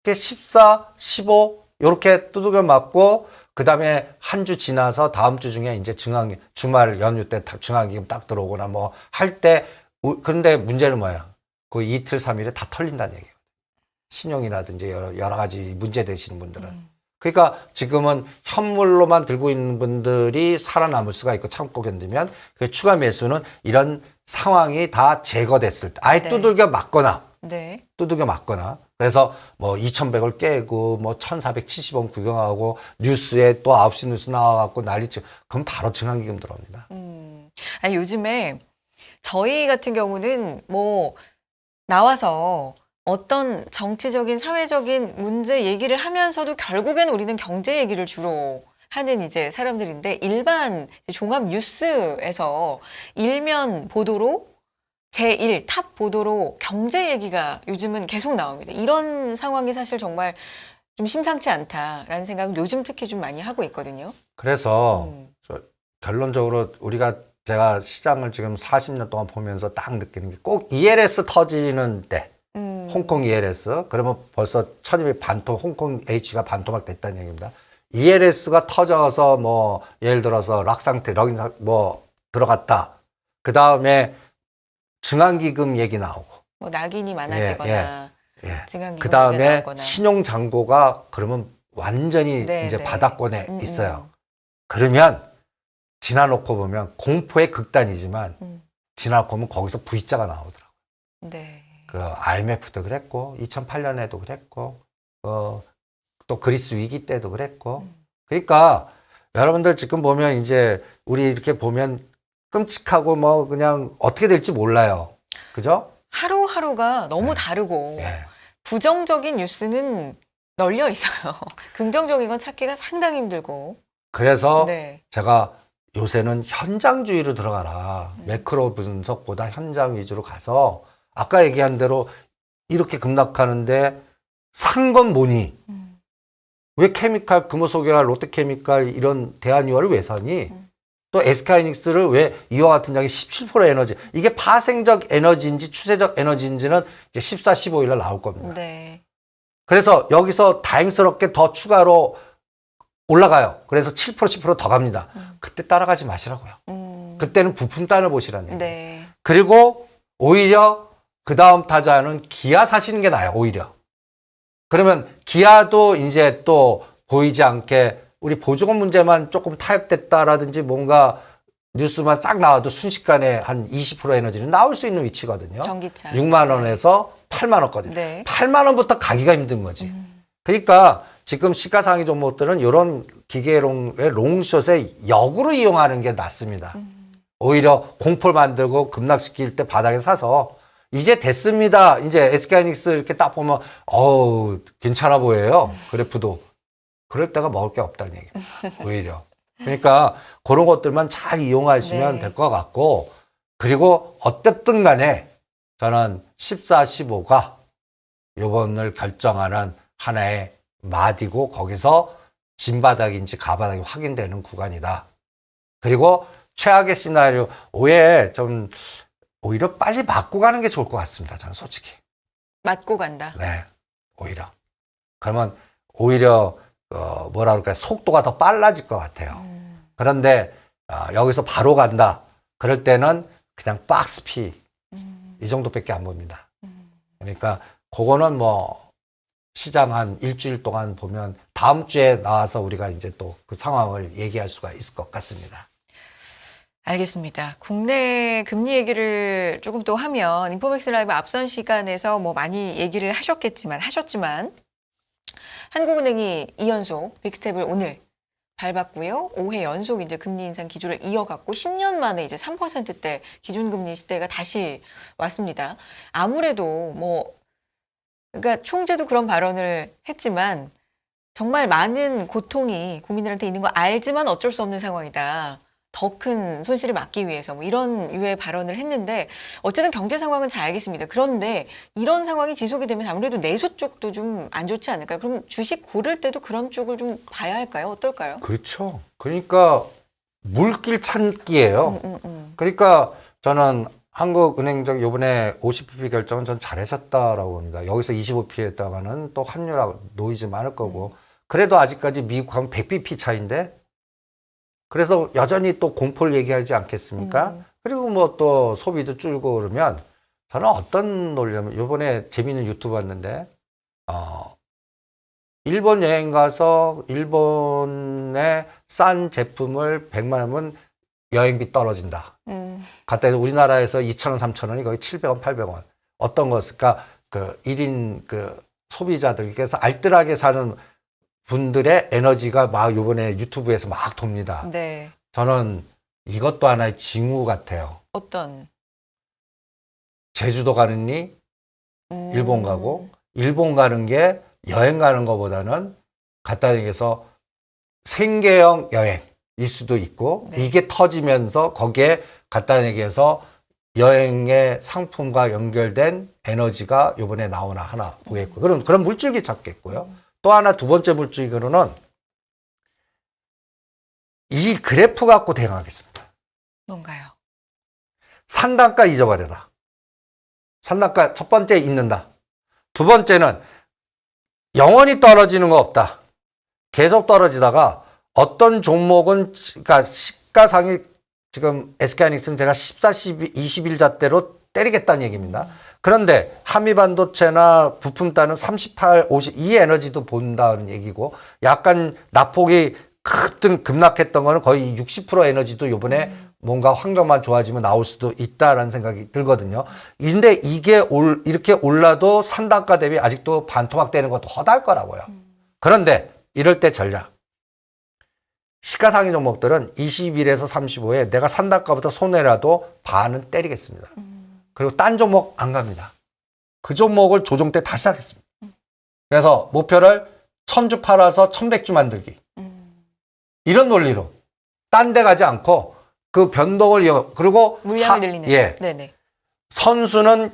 그게 14, 15 이렇게 두들겨 맞고 그다음에 한 주 지나서 다음 주 중에 이제 주말 연휴 때 증강기금 딱 들어오거나 뭐 할 때 그런데 문제는 뭐야? 그 이틀 3일에 다 털린다는 얘기예요. 신용이라든지 여러 가지 문제 되시는 분들은. 그러니까 지금은 현물로만 들고 있는 분들이 살아남을 수가 있고 참고 견디면 그 추가 매수는 이런 상황이 다 제거됐을 때 아예 네. 두들겨 맞거나 네. 그래서 뭐 2,100을 깨고 뭐 1,470원 구경하고 뉴스에 또 9시 뉴스 나와갖고 난리치고 그럼 바로 증강기금 들어옵니다. 아니, 요즘에 저희 같은 경우는 뭐 나와서 어떤 정치적인 사회적인 문제 얘기를 하면서도 결국엔 우리는 경제 얘기를 주로 하는 이제 사람들인데 일반 종합 뉴스에서 일면 보도로 제1 탑 보도로 경제 얘기가 요즘은 계속 나옵니다. 이런 상황이 사실 정말 좀 심상치 않다라는 생각을 요즘 특히 좀 많이 하고 있거든요. 그래서 결론적으로 제가 시장을 지금 40년 동안 보면서 딱 느끼는 게 꼭 ELS 터지는 때, 홍콩 ELS, 그러면 벌써 1200 반토, 홍콩 H가 반토막 됐다는 얘기입니다. ELS가 터져서 뭐 예를 들어서 락 상태, 럭인 뭐 들어갔다. 그 다음에 증안기금 얘기 나오고. 뭐 낙인이 많아지거나 예. 증안기금 그 다음에 나오거나. 신용잔고가 그러면 완전히 네, 이제 네. 바닥권에 있어요. 그러면 지나놓고 보면 공포의 극단이지만 지나놓고 보면 거기서 V자가 나오더라고요. 네. 그 IMF도 그랬고 2008년에도 그랬고 또 그리스 위기 때도 그랬고 그러니까 여러분들 지금 보면 이제 우리 이렇게 보면 끔찍하고 뭐 그냥 어떻게 될지 몰라요. 그죠? 하루하루가 너무 다르고 예. 부정적인 뉴스는 널려 있어요. 긍정적인 건 찾기가 상당히 힘들고. 그래서 네. 제가 요새는 현장주의로 들어가라. 매크로 분석보다 현장 위주로 가서 아까 얘기한 대로 이렇게 급락하는데 산 건 뭐니? 왜 케미칼, 금호소개와 롯데케미칼 이런 대한유화를 왜 사니? 또 SK하이닉스를 왜 이와 같은 장에 17% 에너지. 이게 파생적 에너지인지 추세적 에너지인지는 이제 14, 15일 날 나올 겁니다. 네. 그래서 여기서 다행스럽게 더 추가로 올라가요. 그래서 7%, 10%더 갑니다. 그때 따라가지 마시라고요. 그때는 부품 단을 보시라는 얘기예요. 네. 그리고 오히려 그 다음 타자는 기아 사시는 게 나아요. 오히려. 그러면 기아도 이제 또 보이지 않게 우리 보조금 문제만 조금 타협됐다라든지 뭔가 뉴스만 싹 나와도 순식간에 한 20% 에너지는 나올 수 있는 위치거든요. 전기차. 6만 원에서 8만 원까지. 네. 8만 원부터 가기가 힘든 거지. 그러니까 지금 시가상위 종목들은 이런 기계롱의 롱숏에 역으로 이용하는 게 낫습니다. 오히려 공포를 만들고 급락시킬 때 바닥에 사서 이제 됐습니다. 이제 SK하이닉스 이렇게 딱 보면 어우 괜찮아 보여요. 그래프도. 그럴 때가 먹을 게 없다는 얘기입니다. 오히려. 그러니까 그런 것들만 잘 이용하시면 네. 될 것 같고 그리고 어쨌든 간에 저는 14, 15가 요번을 결정하는 하나의 마디고 거기서 진바닥인지 가바닥이 확인되는 구간이다. 그리고 최악의 시나리오 오히려 빨리 맞고 가는 게 좋을 것 같습니다. 저는 솔직히. 맞고 간다. 네, 오히려. 그러면 오히려 뭐라 그럴까요? 속도가 더 빨라질 것 같아요. 그런데 여기서 바로 간다. 그럴 때는 그냥 박스피 이 정도밖에 안 봅니다. 그러니까 그거는 뭐 시장 한 일주일 동안 보면 다음 주에 나와서 우리가 이제 또 그 상황을 얘기할 수가 있을 것 같습니다. 알겠습니다. 국내 금리 얘기를 조금 또 하면 인포맥스 라이브 앞선 시간에서 뭐 많이 얘기를 하셨지만 한국은행이 2연속 빅스텝을 오늘 밟았고요. 5회 연속 이제 금리 인상 기조를 이어갔고 10년 만에 이제 3%대 기준금리 시대가 다시 왔습니다. 아무래도 그러니까 총재도 그런 발언을 했지만 정말 많은 고통이 국민들한테 있는 거 알지만 어쩔 수 없는 상황이다. 더 큰 손실을 막기 위해서 뭐 이런 유의 발언을 했는데 어쨌든 경제 상황은 잘 알겠습니다. 그런데 이런 상황이 지속이 되면 아무래도 내수 쪽도 좀 안 좋지 않을까요? 그럼 주식 고를 때도 그런 쪽을 좀 봐야 할까요? 어떨까요? 그렇죠. 그러니까 물길 찾기예요. 그러니까 저는 한국은행적 요번에 50bp 결정은 전 잘하셨다라고 봅니다. 여기서 25p 했다가는 또 환율하고 노이즈 많을 거고 그래도 아직까지 미국하고 100bp 차이인데 그래서 여전히 또 공포를 얘기하지 않겠습니까? 그리고 뭐 또 소비도 줄고 그러면 저는 어떤 논리냐면 요번에 재미있는 유튜브 봤는데 일본 여행 가서 일본의 싼 제품을 100만 원이면 여행비 떨어진다. 갖다 해서 우리나라에서 2,000원, 3,000원이 거의 700원, 800원. 어떤 것일까? 그 1인 그 소비자들께서 알뜰하게 사는 분들의 에너지가 막 요번에 유튜브에서 막 돕니다. 네. 저는 이것도 하나의 징후 같아요. 어떤? 제주도 가느니 일본 가고 일본 가는 게 여행 가는 것보다는 갖다 대기해서 생계형 여행일 수도 있고 네. 이게 터지면서 거기에 간단히 얘기해서 여행의 상품과 연결된 에너지가 이번에 나오나 하나 보겠고 그런 물줄기 찾겠고요. 또 하나 두 번째 물줄기로는 이 그래프 갖고 대응하겠습니다. 뭔가요? 상단가 잊어버려라. 상단가 첫 번째 잊는다. 두 번째는 영원히 떨어지는 거 없다. 계속 떨어지다가 어떤 종목은 그러니까 시가상이 지금 SK하이닉스는 제가 14, 12, 20일자대로 때리겠다는 얘기입니다. 그런데 한미반도체나 부품단은 38, 50 이 에너지도 본다는 얘기고 약간 낙폭이 급락했던 거는 거의 60% 에너지도 이번에 뭔가 환경만 좋아지면 나올 수도 있다라는 생각이 들거든요. 근데 이게 이렇게 올라도 상단가 대비 아직도 반토막 되는 것도 허다할 거라고요. 그런데 이럴 때 전략. 시가상위 종목들은 21에서 35에 내가 상단가보다 손해라도 반은 때리겠습니다. 그리고 딴 종목 안 갑니다. 그 종목을 조정 때 다시 하겠습니다. 그래서 목표를 1000주 팔아서 1100주 만들기. 이런 논리로 딴 데 가지 않고 그 변동을 그리고 물량을 늘리는. 예. 네네. 선수는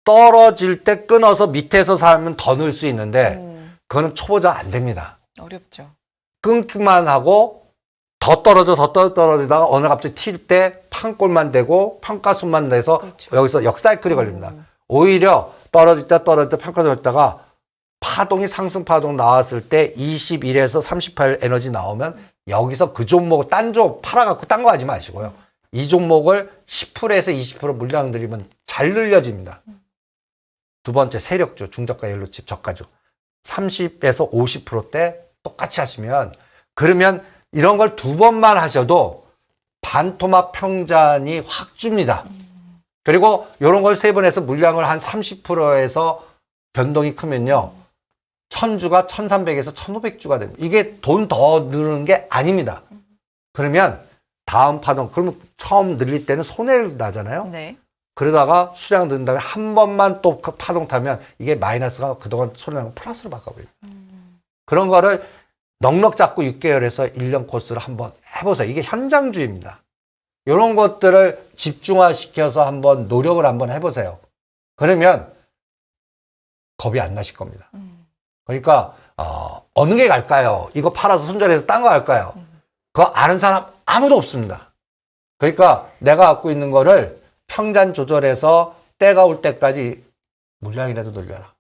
떨어질 때 끊어서 밑에서 사면 더 넣을 수 있는데 그거는 초보자 안 됩니다. 어렵죠. 끊기만 하고 더 떨어지다가 어느 갑자기 튈 때 판골만 되고 판가순만 돼서 그렇죠. 여기서 역사이클이 걸립니다. 오히려 떨어질 때 판가순했다가 파동이 상승 파동 나왔을 때 21에서 38 에너지 나오면 여기서 그 종목 딴 종 팔아갖고 딴 거 하지 마시고요. 이 종목을 10%에서 20% 물량 들이면 잘 늘려집니다. 두 번째 세력주, 중저가 연료칩, 저가주 30에서 50%대 똑같이 하시면 그러면 이런 걸 두 번만 하셔도 반토막 평잔이 확 줍니다. 그리고 이런 걸 세 번 해서 물량을 한 30%에서 변동이 크면요. 1000주가 1300에서 1500주가 됩니다. 이게 돈 더 늘는 게 아닙니다. 그러면 다음 파동, 그러면 처음 늘릴 때는 손해를 나잖아요. 네. 그러다가 수량 넣은 다음에 한 번만 또 그 파동 타면 이게 마이너스가 그동안 손해나는 거 플러스로 바꿔버립니다. 그런 거를 넉넉 잡고 6개월에서 1년 코스를 한번 해보세요. 이게 현장주의입니다. 이런 것들을 집중화시켜서 한번 노력을 한번 해보세요. 그러면 겁이 안 나실 겁니다. 그러니까 어느 게 갈까요? 이거 팔아서 손절해서 딴 거 갈까요? 그거 아는 사람 아무도 없습니다. 그러니까 내가 갖고 있는 거를 평단 조절해서 때가 올 때까지 물량이라도 늘려라.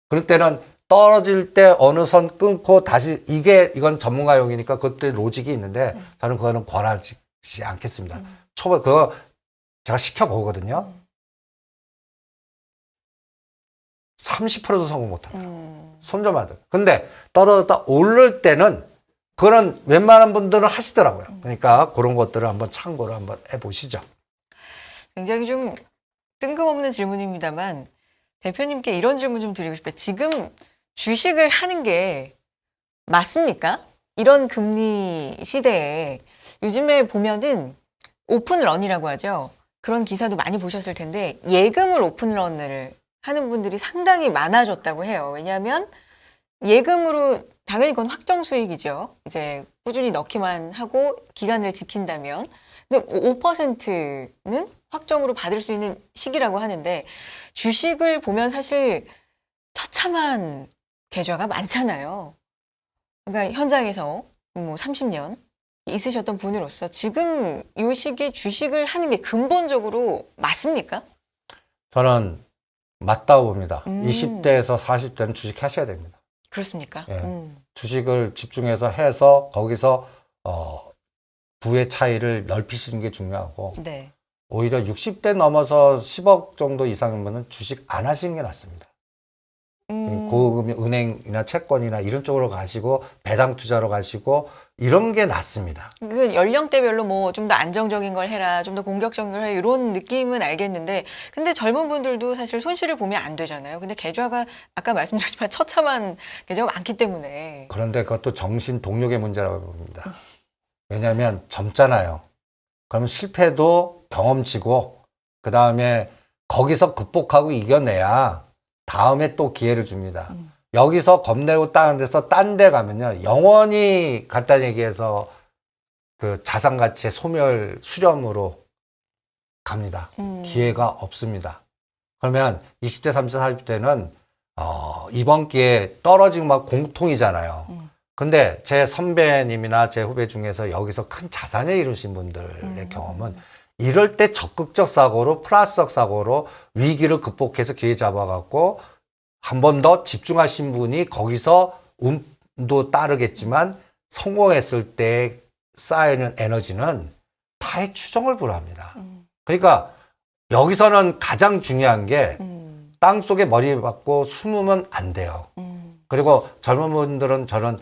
그럴 때는 떨어질 때 어느 선 끊고 다시 이건 전문가용이니까 그때 로직이 있는데 저는 그거는 권하지 않겠습니다. 초보 그거 제가 시켜보거든요. 30%도 성공 못한다. 손절만 돼. 근데 떨어졌다 오를 때는 그런 웬만한 분들은 하시더라고요. 그러니까 그런 것들을 한번 참고를 한번 해보시죠. 굉장히 좀 뜬금없는 질문입니다만 대표님께 이런 질문 좀 드리고 싶어요. 지금 주식을 하는 게 맞습니까? 이런 금리 시대에 요즘에 보면은 오픈런이라고 하죠. 그런 기사도 많이 보셨을 텐데 예금을 오픈런을 하는 분들이 상당히 많아졌다고 해요. 왜냐하면 예금으로 당연히 그건 확정 수익이죠. 이제 꾸준히 넣기만 하고 기간을 지킨다면. 근데 5%는 확정으로 받을 수 있는 시기라고 하는데 주식을 보면 사실 처참한 계좌가 많잖아요. 그러니까 현장에서 뭐 30년 있으셨던 분으로서 지금 이 시기에 주식을 하는 게 근본적으로 맞습니까? 저는 맞다고 봅니다. 20대에서 40대는 주식 하셔야 됩니다. 그렇습니까? 예. 주식을 집중해서 해서 거기서 부의 차이를 넓히시는 게 중요하고 네. 오히려 60대 넘어서 10억 정도 이상이면 주식 안 하시는 게 낫습니다. 고금리 은행이나 채권이나 이런 쪽으로 가시고 배당 투자로 가시고 이런 게 낫습니다. 그 연령대별로 뭐 좀 더 안정적인 걸 해라, 좀 더 공격적인 걸 해라 이런 느낌은 알겠는데 근데 젊은 분들도 사실 손실을 보면 안 되잖아요. 근데 계좌가 아까 말씀드렸지만 처참한 계좌가 많기 때문에 그런데 그것도 정신 동력의 문제라고 봅니다. 왜냐하면 젊잖아요. 그러면 실패도 경험치고 그 다음에 거기서 극복하고 이겨내야 다음에 또 기회를 줍니다. 여기서 겁내고 다른 데서 딴 데 가면요. 영원히 간단히 얘기해서 그 자산 가치의 소멸 수렴으로 갑니다. 기회가 없습니다. 그러면 20대, 30대, 40대는 이번 기회에 떨어지고 막 공통이잖아요. 근데 제 선배님이나 제 후배 중에서 여기서 큰 자산을 이루신 분들의 경험은 이럴 때 적극적 사고로 플러스적 사고로 위기를 극복해서 기회 잡아갖고 한 번 더 집중하신 분이 거기서 운도 따르겠지만 성공했을 때 쌓이는 에너지는 타의 추종을 불허합니다. 그러니까 여기서는 가장 중요한 게 땅속에 머리 박고 숨으면 안 돼요. 그리고 젊은 분들은 저는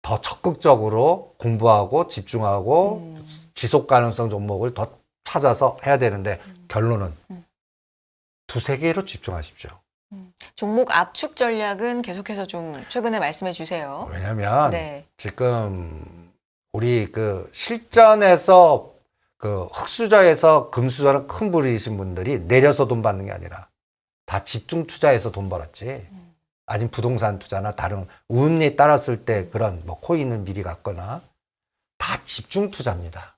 더 적극적으로 공부하고 집중하고 지속 가능성 종목을 더 찾아서 해야 되는데 결론은 두세 개로 집중하십시오. 종목 압축 전략은 계속해서 좀 최근에 말씀해 주세요. 왜냐하면 네. 지금 우리 그 실전에서 그 흑수저에서 금수저는 큰 부리신 분들이 내려서 돈 받는 게 아니라 다 집중 투자해서 돈 벌었지. 아니면 부동산 투자나 다른 운이 따랐을 때 그런 뭐 코인을 미리 갔거나 다 집중 투자입니다.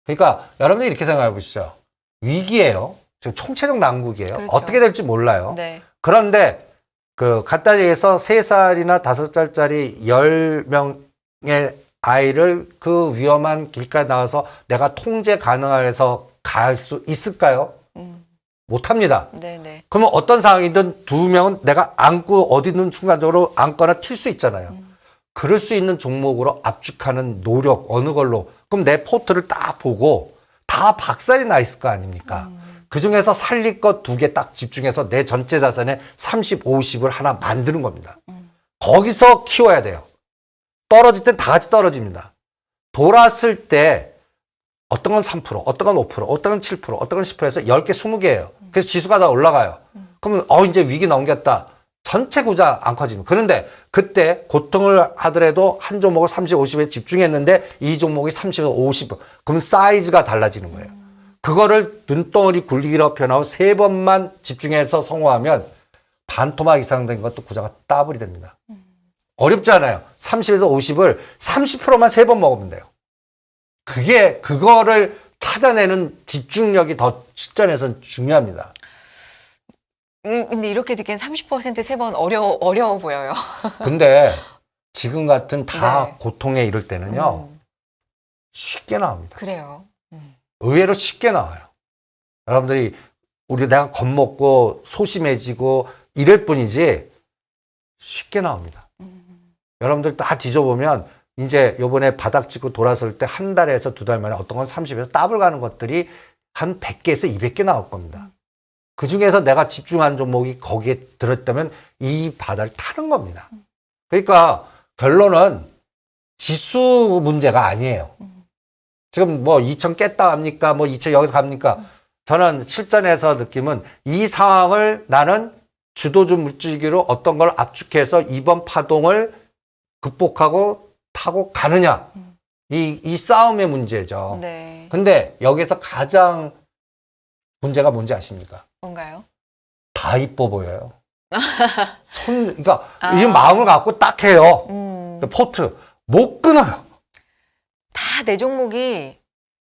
그러니까 여러분들이 이렇게 생각해 보시죠. 위기예요. 지금 총체적 난국이에요. 그렇죠. 어떻게 될지 몰라요. 네. 그런데 그 간단히 해서 3살이나 5살짜리 10명의 아이를 그 위험한 길가에 나와서 내가 통제 가능해서 갈 수 있을까요? 못합니다. 네네. 그러면 어떤 상황이든 2명은 내가 안고 어디든 순간적으로 안거나 튈 수 있잖아요. 그럴 수 있는 종목으로 압축하는 노력 어느 걸로 그럼 내 포트를 딱 보고 다 박살이 나 있을 거 아닙니까? 그중에서 살릴 것 2개 딱 집중해서 내 전체 자산의 30, 50을 하나 만드는 겁니다. 거기서 키워야 돼요. 떨어질 땐 다 같이 떨어집니다. 돌았을 때 어떤 건 3%, 어떤 건 5%, 어떤 건 7%, 어떤 건 10%에서 10개, 20개예요. 그래서 지수가 다 올라가요. 그러면 이제 위기 넘겼다. 전체 구자 안 커집니다. 그런데 그때 고통을 하더라도 한 종목을 30, 50에 집중했는데 이 종목이 30에서 50. 그러면 사이즈가 달라지는 거예요. 그거를 눈덩어리 굴리기로 표현하고 3번만 집중해서 성공하면 반토막 이상 된 것도 구자가 더블이 됩니다. 어렵지 않아요. 30에서 50을 30%만 3번 먹으면 돼요. 그거를 찾아내는 집중력이 더 실전에서는 중요합니다. 근데 이렇게 듣기엔 30% 3번 어려워 보여요. 근데 지금 같은 다 네. 고통에 이를 때는요, 쉽게 나옵니다. 그래요. 의외로 쉽게 나와요. 여러분들이 내가 겁먹고 소심해지고 이럴 뿐이지 쉽게 나옵니다. 여러분들 다 뒤져보면 이제 요번에 바닥 찍고 돌아설 때 한 달에서 2달 만에 어떤 건 30에서 더블 가는 것들이 한 100개에서 200개 나올 겁니다. 그 중에서 내가 집중한 종목이 거기에 들었다면 이 바닥을 타는 겁니다. 그러니까 결론은 지수 문제가 아니에요. 지금 뭐 2천 깼다 합니까? 뭐 2천 여기서 갑니까? 저는 실전에서 느낌은 이 상황을 나는 주도주 물질기로 어떤 걸 압축해서 이번 파동을 극복하고 타고 가느냐. 이 싸움의 문제죠. 네. 근데 여기서 가장 문제가 뭔지 아십니까? 뭔가요? 다 이뻐 보여요. 그러니까 이 마음을 갖고 딱 해요. 포트. 못 끊어요. 다 내 종목이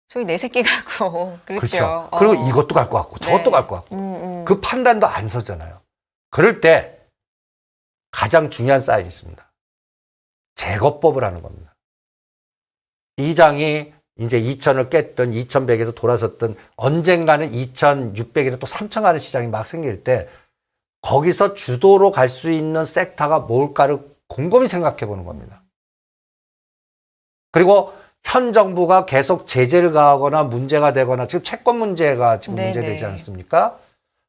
소위 내 새끼 같고. 그렇죠. 그리고 이것도 갈 것 같고 저것도 네. 갈 것 같고. 그 판단도 안 서잖아요. 그럴 때 가장 중요한 사인이 있습니다. 제거법을 하는 겁니다. 이 장이 이제 2,000을 깼던 2,100에서 돌아섰던 언젠가는 2,600에서 또 3,000 가는 시장이 막 생길 때 거기서 주도로 갈 수 있는 섹터가 뭘까를 곰곰이 생각해 보는 겁니다. 그리고 현 정부가 계속 제재를 가하거나 문제가 되거나 지금 채권 문제가 지금 네네. 문제되지 않습니까?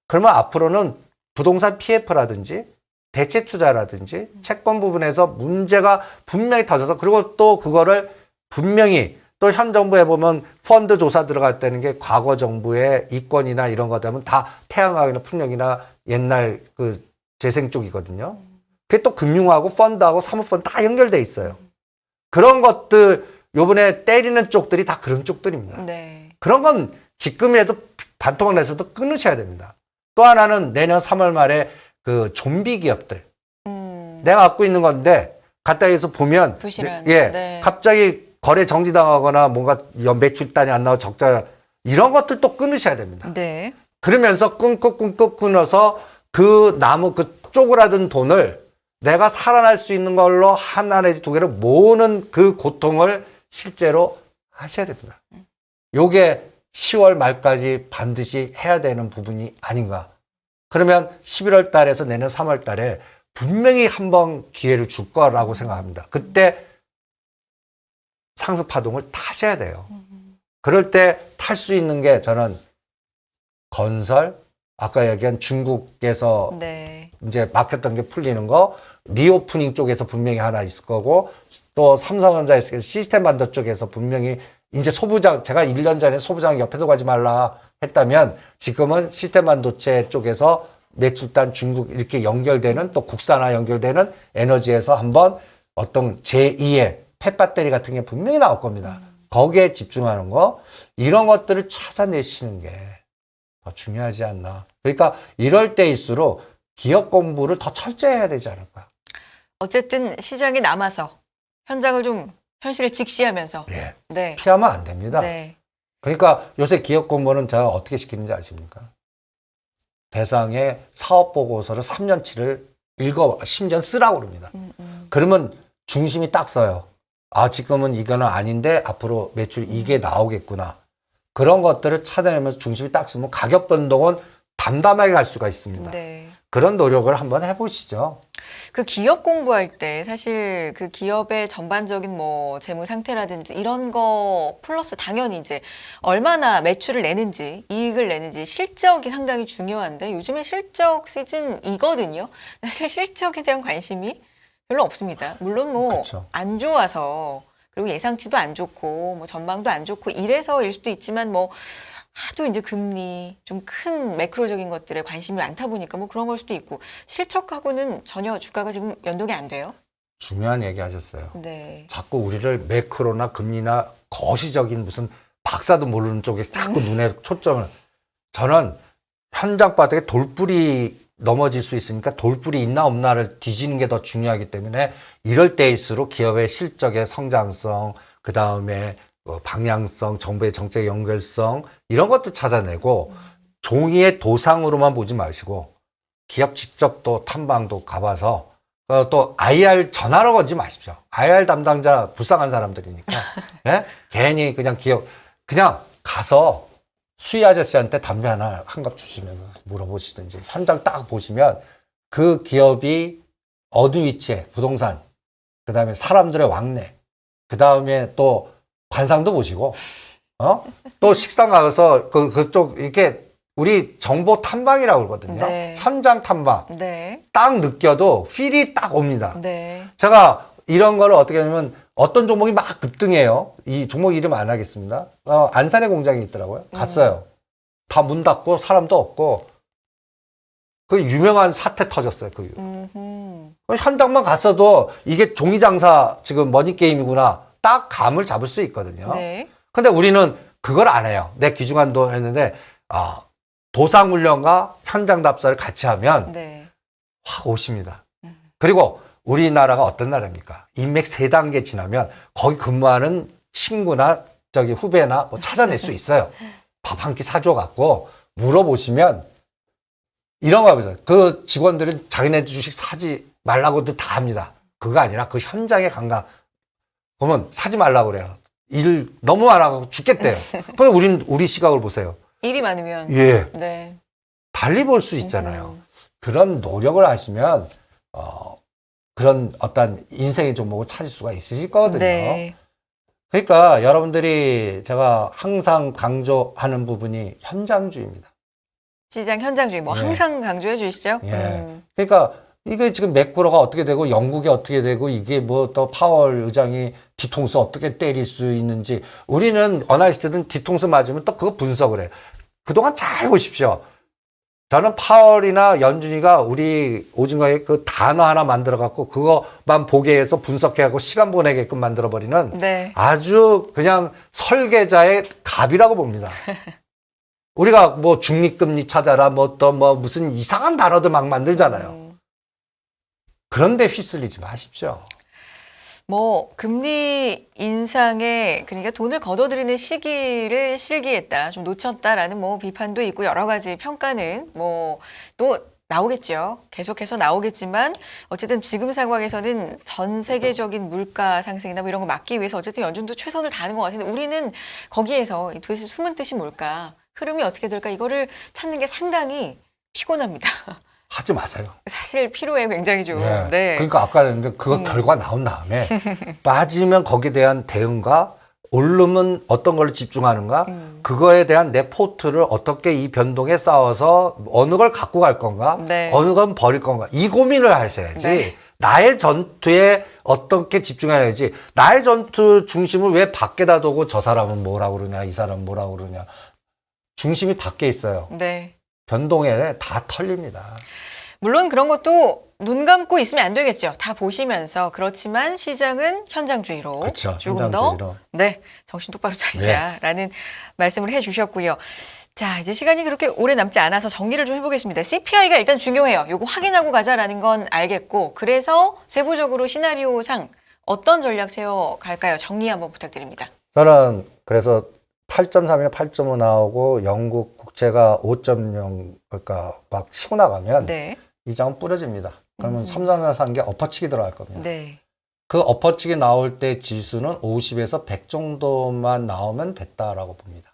그러면 앞으로는 부동산 PF라든지 대체 투자라든지 채권 부분에서 문제가 분명히 터져서 그리고 또 그거를 분명히 또 현 정부에 보면 펀드 조사 들어갈 때는 게 과거 정부의 이권이나 이런 것 때문에 다 태양광이나 풍력이나 옛날 그 재생 쪽이거든요. 그게 또 금융하고 펀드하고 사모펀드 다 연결돼 있어요. 그런 것들 요번에 때리는 쪽들이 다 그런 쪽들입니다. 네. 그런 건 지금이라도 반토막 내서도 끊으셔야 됩니다. 또 하나는 내년 3월 말에 그 좀비 기업들 내가 갖고 있는 건데 가까이서 보면 부실한. 예, 네. 갑자기 거래 정지당하거나 뭔가 매출단이 안 나와 적자 이런 것들 또 끊으셔야 됩니다. 네. 그러면서 끊고 끊어서 그 나무 그 쪼그라든 돈을 내가 살아날 수 있는 걸로 하나 내지 두 개를 모으는 그 고통을 실제로 하셔야 됩니다. 요게 10월 말까지 반드시 해야 되는 부분이 아닌가. 그러면 11월 달에서 내년 3월 달에 분명히 한번 기회를 줄 거라고 생각합니다. 그때 상승 파동을 타셔야 돼요. 그럴 때 탈 수 있는 게 저는 건설, 아까 얘기한 중국에서 네. 이제 막혔던 게 풀리는 거, 리오프닝 쪽에서 분명히 하나 있을 거고, 또 삼성전자에서 시스템 반도 쪽에서 분명히 이제 소부장, 제가 1년 전에 소부장 옆에도 가지 말라 했다면 지금은 시스템 반도체 쪽에서 매출단 중국 이렇게 연결되는 또 국산화 연결되는 에너지에서 한번 어떤 제2의 펫배터리 같은 게 분명히 나올 겁니다. 거기에 집중하는 거, 이런 것들을 찾아내시는 게 더 중요하지 않나. 그러니까 이럴 때일수록 기업 공부를 더 철저히 해야 되지 않을까. 어쨌든 시장에 남아서 현장을 좀 현실을 직시하면서. 예. 네. 피하면 안 됩니다. 네. 그러니까 요새 기업 공부는 제가 어떻게 시키는지 아십니까? 대상의 사업 보고서를 3년치를 심지어 쓰라고 그럽니다. 그러면 중심이 딱 서요. 아, 지금은 이거는 아닌데 앞으로 매출 이게 나오겠구나. 그런 것들을 찾아내면서 중심이 딱 서면 가격 변동은 담담하게 갈 수가 있습니다. 네. 그런 노력을 한번 해보시죠. 그 기업 공부할 때 사실 그 기업의 전반적인 뭐 재무 상태라든지 이런 거 플러스 당연히 이제 얼마나 매출을 내는지 이익을 내는지 실적이 상당히 중요한데 요즘에 실적 시즌이거든요. 사실 실적에 대한 관심이 별로 없습니다. 물론 뭐 그쵸. 안 좋아서 그리고 예상치도 안 좋고 뭐 전망도 안 좋고 이래서일 수도 있지만 뭐 하도 이제 금리 좀 큰 매크로적인 것들에 관심이 많다 보니까 뭐 그런 걸 수도 있고 실적하고는 전혀 주가가 지금 연동이 안 돼요. 중요한 얘기 하셨어요. 네. 자꾸 우리를 매크로나 금리나 거시적인 무슨 박사도 모르는 쪽에 자꾸 눈에 초점을. 저는 현장 바닥에 돌뿌리 넘어질 수 있으니까 돌뿌리 있나 없나를 뒤지는 게 더 중요하기 때문에 이럴 때일수록 기업의 실적의 성장성, 그 다음에 방향성, 정부의 정책 연결성 이런 것도 찾아내고 종이의 도상으로만 보지 마시고 기업 직접 또 탐방도 가봐서 또 IR 전화로 걸지 마십시오. IR 담당자 불쌍한 사람들이니까 예? 괜히 그냥 기업 그냥 가서 수희 아저씨한테 담배 하나 한 갑 주시면 물어보시든지 현장 딱 보시면 그 기업이 어느 위치에 부동산 그다음에 사람들의 왕래 그다음에 또 관상도 보시고 또 식당 가서 그쪽 이렇게 우리 정보 탐방이라고 그러거든요. 네. 현장 탐방 네. 딱 느껴도 필이 딱 옵니다. 네. 제가 이런 거를 어떻게 하냐면 어떤 종목이 막 급등해요. 이 종목 이름 안 하겠습니다. 안산에 공장이 있더라고요. 갔어요. 다 문 닫고 사람도 없고 그 유명한 사태 터졌어요. 현장만 갔어도 이게 종이 장사 지금 머니 게임이구나 딱 감을 잡을 수 있거든요. 네. 근데 우리는 그걸 안 해요. 내 기중한도 했는데 도상훈련과 현장 답사를 같이 하면 네. 확 오십니다. 그리고 우리나라가 어떤 나라입니까? 인맥 3단계 지나면 거기 근무하는 친구나 저기 후배나 뭐 찾아낼 수 있어요. 밥 한 끼 사줘 갖고 물어보시면 이런 거 합니다. 그 직원들은 자기네 주식 사지 말라고도 다 합니다. 그거 아니라 그 현장에 간가 보면 사지 말라고 그래요. 일 너무 안 하고 죽겠대요. 근데 우리 시각을 보세요. 일이 많으면. 예. 네. 달리 볼 수 있잖아요. 그런 노력을 하시면 그런 어떤 인생의 종목을 찾을 수가 있으실 거거든요. 네. 그러니까 여러분들이 제가 항상 강조하는 부분이 현장주의입니다. 시장 현장주의 뭐 예. 항상 강조해 주시죠. 예. 그러니까 이게 지금 매크로가 어떻게 되고 영국이 어떻게 되고 이게 뭐 또 파월 의장이 뒤통수 어떻게 때릴 수 있는지 우리는 어나리스트들은 뒤통수 맞으면 또 그거 분석을 해요. 그동안 잘 보십시오. 저는 파월이나 연준이가 우리 오징어에 그 단어 하나 만들어 갖고 그거만 보게 해서 분석해 갖고 시간 보내게끔 만들어 버리는 네. 아주 그냥 설계자의 갑이라고 봅니다. 우리가 뭐 중립금리 찾아라 뭐 또 뭐 무슨 이상한 단어들 막 만들잖아요. 그런데 휩쓸리지 마십시오. 뭐 금리 인상에 그러니까 돈을 걷어들이는 시기를 실기했다, 좀 놓쳤다라는 뭐 비판도 있고 여러 가지 평가는 뭐 또 나오겠죠. 계속해서 나오겠지만 어쨌든 지금 상황에서는 전 세계적인 물가 상승이나 뭐 이런 거 막기 위해서 어쨌든 연준도 최선을 다하는 것 같은데 우리는 거기에서 도대체 숨은 뜻이 뭘까? 흐름이 어떻게 될까? 이거를 찾는 게 상당히 피곤합니다. 하지 마세요. 사실 피로해 굉장히 좀. 예. 네. 그러니까 아까 했는데 그거 결과 나온 다음에 빠지면 거기에 대한 대응과 오르면 어떤 걸로 집중하는가 그거에 대한 내 포트를 어떻게 이 변동에 싸워서 어느 걸 갖고 갈 건가 네. 어느 건 버릴 건가 이 고민을 하셔야지 네. 나의 전투에 어떻게 집중해야지 나의 전투 중심을 왜 밖에다 두고 저 사람은 뭐라고 그러냐 이 사람은 뭐라고 그러냐 중심이 밖에 있어요. 네. 변동에 다 털립니다. 물론 그런 것도 눈 감고 있으면 안 되겠죠. 다 보시면서. 그렇지만 시장은 현장주의로 그렇죠. 조금 현장주의로. 더 네, 정신 똑바로 차리자라는 말씀을 해주셨고요. 자, 이제 시간이 그렇게 오래 남지 않아서 정리를 좀 해보겠습니다. CPI가 일단 중요해요. 요거 확인하고 가자라는 건 알겠고, 그래서 세부적으로 시나리오상 어떤 전략 세워갈까요? 정리 한번 부탁드립니다. 저는 그래서 8.3이나 8.5 나오고 영국 국채가 5.0 그러니까 막 치고 나가면 네. 이 장은 뿌려집니다. 그러면 삼성전자 산 게 엎어치기 들어갈 겁니다. 네. 그 엎어치기 나올 때 지수는 50에서 100 정도만 나오면 됐다라고 봅니다.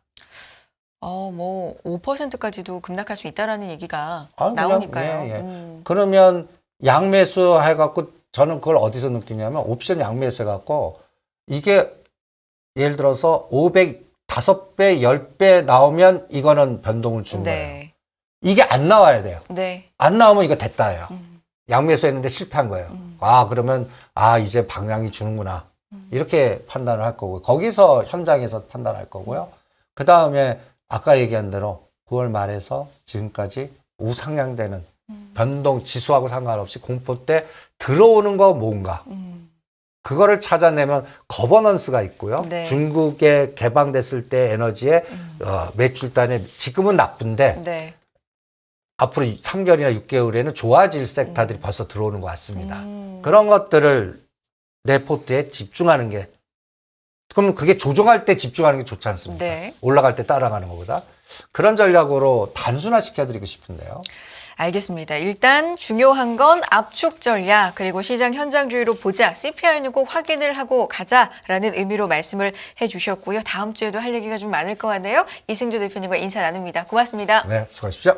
뭐 5%까지도 급락할 수 있다라는 얘기가 그냥, 나오니까요. 예, 예. 그러면 양매수 해갖고 저는 그걸 어디서 느끼냐면 옵션 양매수 해갖고 이게 예를 들어서 500 5배, 10배 나오면 이거는 변동을 준 거예요. 네. 이게 안 나와야 돼요. 네. 안 나오면 이거 됐다예요. 양매수 했는데 실패한 거예요. 그러면 이제 방향이 주는구나. 이렇게 판단을 할 거고 거기서 현장에서 판단할 거고요. 그 다음에 아까 얘기한 대로 9월 말에서 지금까지 우상향되는 변동 지수하고 상관없이 공포 때 들어오는 거 뭔가 그거를 찾아내면 거버넌스가 있고요. 네. 중국에 개방됐을 때 에너지의 매출단에 지금은 나쁜데 네. 앞으로 3개월이나 6개월에는 좋아질 섹터들이 벌써 들어오는 것 같습니다. 그런 것들을 내 포트에 집중하는 게 그러면 그게 조정할 때 집중하는 게 좋지 않습니까? 네. 올라갈 때 따라가는 것보다 그런 전략으로 단순화시켜드리고 싶은데요. 알겠습니다. 일단 중요한 건 압축 전략 그리고 시장 현장주의로 보자. CPI는 꼭 확인을 하고 가자라는 의미로 말씀을 해주셨고요. 다음 주에도 할 얘기가 좀 많을 것 같네요. 이승주 대표님과 인사 나눕니다. 고맙습니다. 네, 수고하십시오.